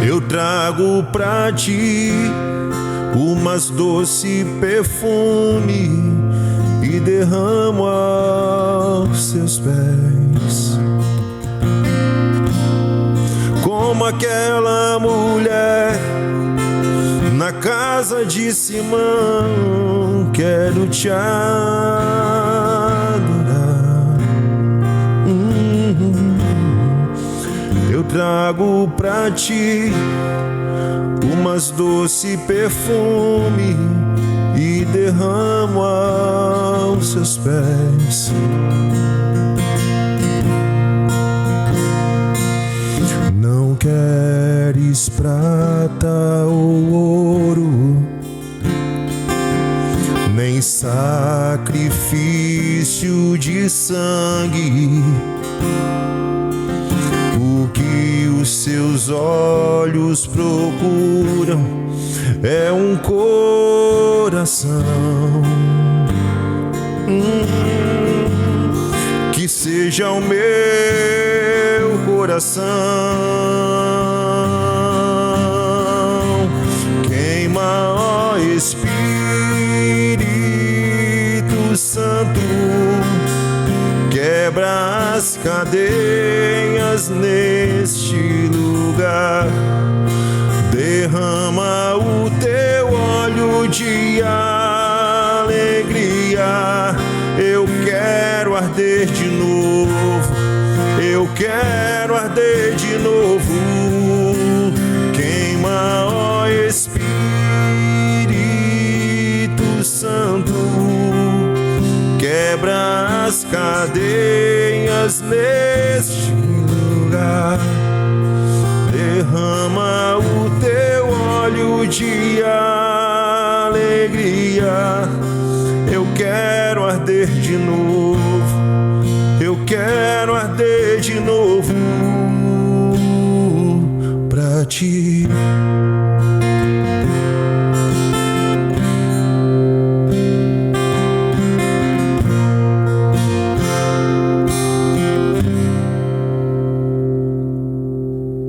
Eu trago pra ti umas doce perfume e derramo aos seus pés. Como aquela mulher na casa de Simão, quero te adorar. Eu trago pra ti umas doce perfume e derramo aos seus pés. Não queres prata ou ouro, nem sacrifício de sangue. O que os seus olhos procuram é um coração que seja o meu coração. Queima, ó Espírito Santo, quebra as cadeias neste lugar. Derrama o teu óleo de alegria. Eu quero arder de novo, eu quero arder de novo. Queima, ó Espírito Santo, quebra as cadeias neste lugar. Derrama o teu óleo de alegria. Eu quero arder de novo, eu quero arder de novo pra ti.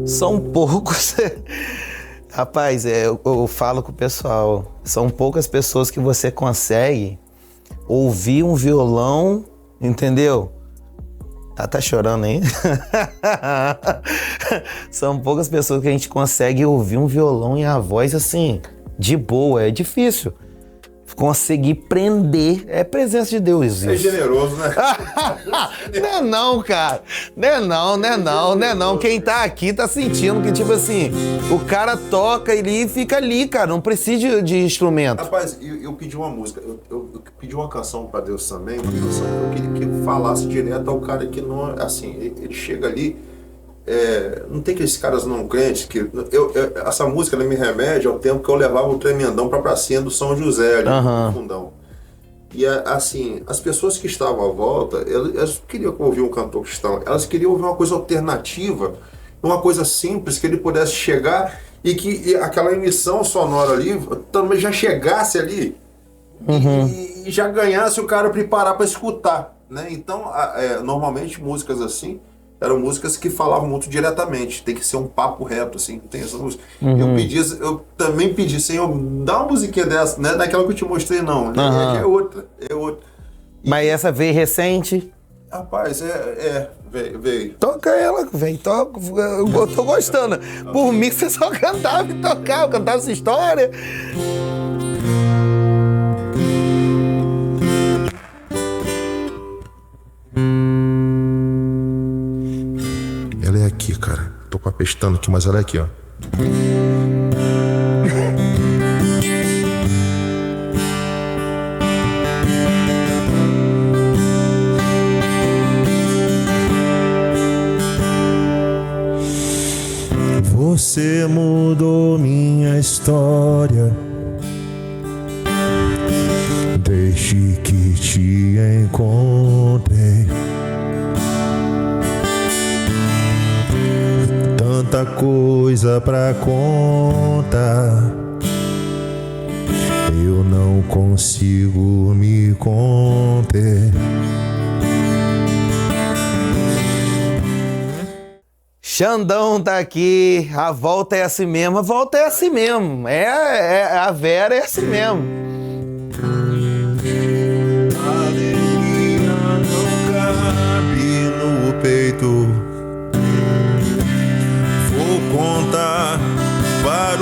São poucos. Rapaz, eu falo com o pessoal, são poucas pessoas que você consegue ouvir um violão, entendeu? Tá chorando aí? São poucas pessoas que a gente consegue ouvir um violão e a voz assim, de boa, é difícil. Conseguir prender, é presença de Deus isso. É generoso, né? Não é não, cara. Não é não. Quem tá aqui tá sentindo que, tipo assim, o cara toca e fica ali, cara. Não precisa de instrumento. Rapaz, eu pedi uma música, eu pedi uma canção pra Deus também, uma canção que eu queria que ele falasse direto ao cara que não, assim, ele chega ali, não tem aqueles caras não crentes que... essa música ela me remete ao tempo que eu levava o tremendão pra pracinha do São José, ali no fundão. E assim, as pessoas que estavam à volta, elas queriam ouvir um cantor cristão, elas queriam ouvir uma coisa alternativa, uma coisa simples, que ele pudesse chegar e que aquela emissão sonora ali também já chegasse ali e já ganhasse o cara preparar para escutar, né? Então, normalmente músicas assim eram músicas que falavam muito diretamente, tem que ser um papo reto, assim, tem essa música. Eu também pedi, Senhor, dá uma musiquinha dessa, não é daquela que eu te mostrei, não, é outra. Mas essa veio recente? Rapaz, veio. Toca ela, velho, toca, eu tô gostando. Por mim, você só cantava e tocava, cantava essa história. Ela é aqui, cara. Tô com a pestana aqui, mas ela é aqui, ó. Você mudou minha história desde que te encontrei. Tanta coisa pra contar, eu não consigo me conter. Xandão tá aqui, a volta é assim mesmo, a volta é assim mesmo, a Vera é assim mesmo.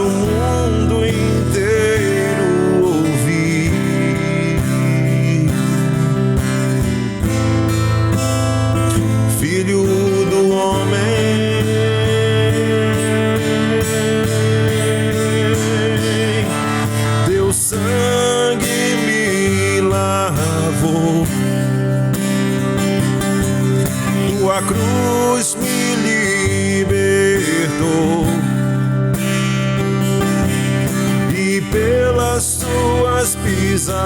do mundo inteiro ouvir. Filho do homem, teu sangue me lavou, tua cruz me libertou, e pelas tuas pisaduras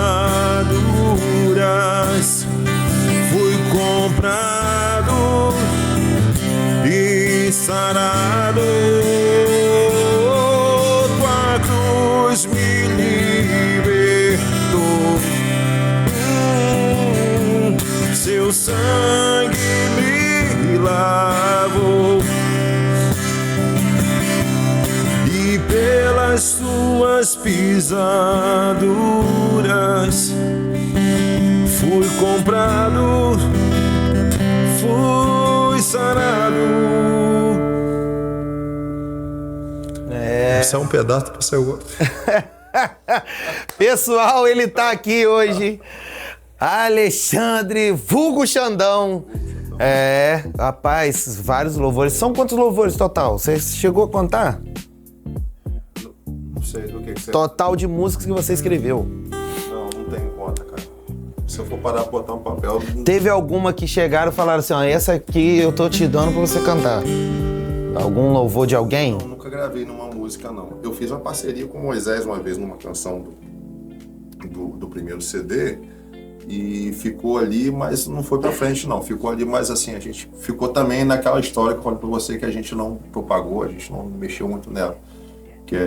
fui comprado e sarado. Tua cruz me libertou, seu sangue me lavou, e pelas tuas pisaduras fui comprado, fui sarado. Isso é um pedaço para ser outro. Pessoal, ele tá aqui hoje. Alexandre, vulgo Xandão. É, rapaz, vários louvores. São quantos louvores total? Você chegou a contar? Não sei do que você... Total de músicas que você escreveu. Não tenho conta, cara. Se eu for parar pra botar um papel... Teve alguma que chegaram e falaram assim, ó, essa aqui eu tô te dando pra você cantar? Algum louvor de alguém? Não, nunca gravei numa música, não. Eu fiz uma parceria com o Moisés uma vez numa canção do primeiro CD e ficou ali, mas não foi pra frente, não. Ficou ali, mas assim, a gente ficou também naquela história que eu falei pra você que a gente não propagou, a gente não mexeu muito nela. Que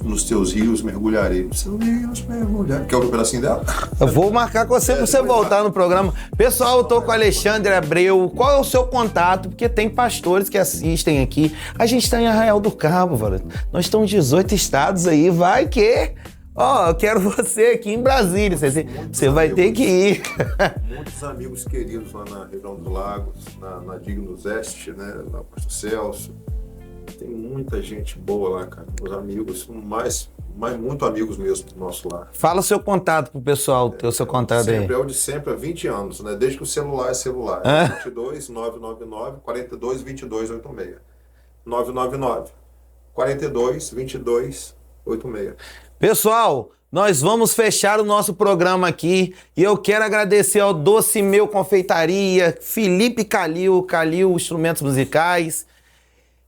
nos teus rios mergulharei. Nos teus rios mergulharei. Quer ouvir um pedacinho dela? Eu vou marcar com você pra você voltar no programa. Pessoal, eu tô com o Alexandre Abreu. Qual é o seu contato? Porque tem pastores que assistem aqui. A gente tá em Arraial do Cabo, velho. Nós estamos em 18 estados aí. Vai que... Ó, eu quero você aqui em Brasília. Você vai ter que ir. Muitos amigos queridos lá na região dos Lagos, na Dignos Este, né? Na Pastor Celso. Tem muita gente boa lá, cara. Os amigos, mais muito amigos mesmo do nosso lar. Fala o seu contato pro pessoal, ter o seu contato aí. Sempre, é o de sempre, há 20 anos, né? Desde que o celular é celular. 22 999 42 22 86. 999 42 22 86. Pessoal, nós vamos fechar o nosso programa aqui e eu quero agradecer ao Doce Meu Confeitaria, Felipe Calil Instrumentos Musicais.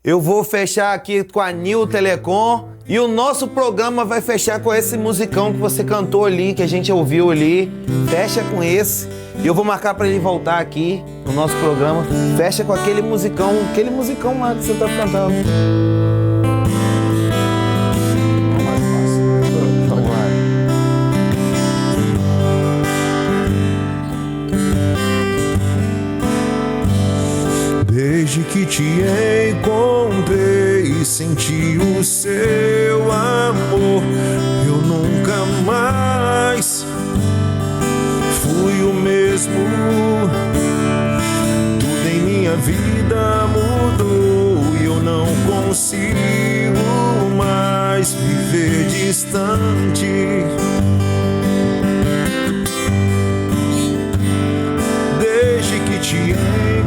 Eu vou fechar aqui com a Nil Telecom e o nosso programa vai fechar com esse musicão que você cantou ali, que a gente ouviu ali. Fecha com esse e eu vou marcar para ele voltar aqui no nosso programa. Fecha com aquele musicão lá que você tá cantando. Desde que te encontrei, senti o seu amor. Eu nunca mais fui o mesmo. Tudo em minha vida mudou e eu não consigo mais viver distante. Desde que te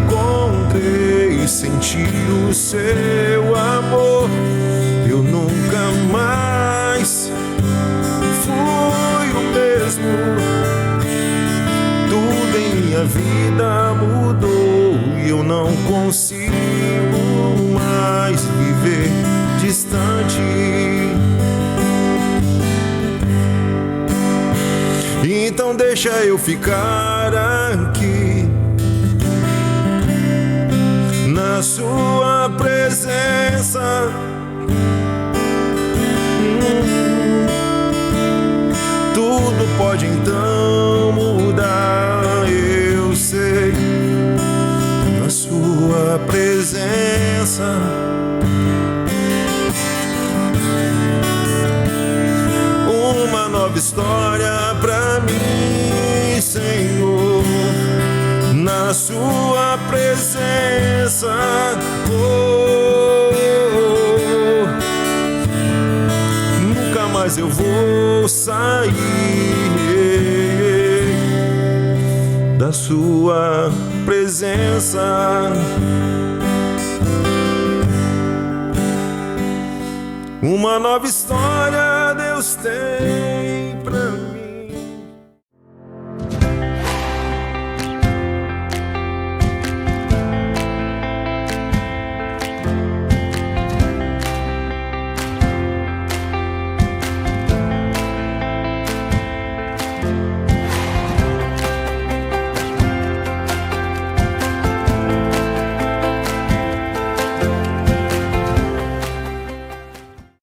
encontrei, senti o seu amor. Eu nunca mais fui o mesmo. Tudo em minha vida mudou e eu não consigo mais viver distante. Então deixa eu ficar aqui na sua presença. Tudo pode então mudar, eu sei, na sua presença. Uma nova história pra mim, Senhor, na sua presença. Oh, mas eu vou sair da sua presença. Uma nova história Deus tem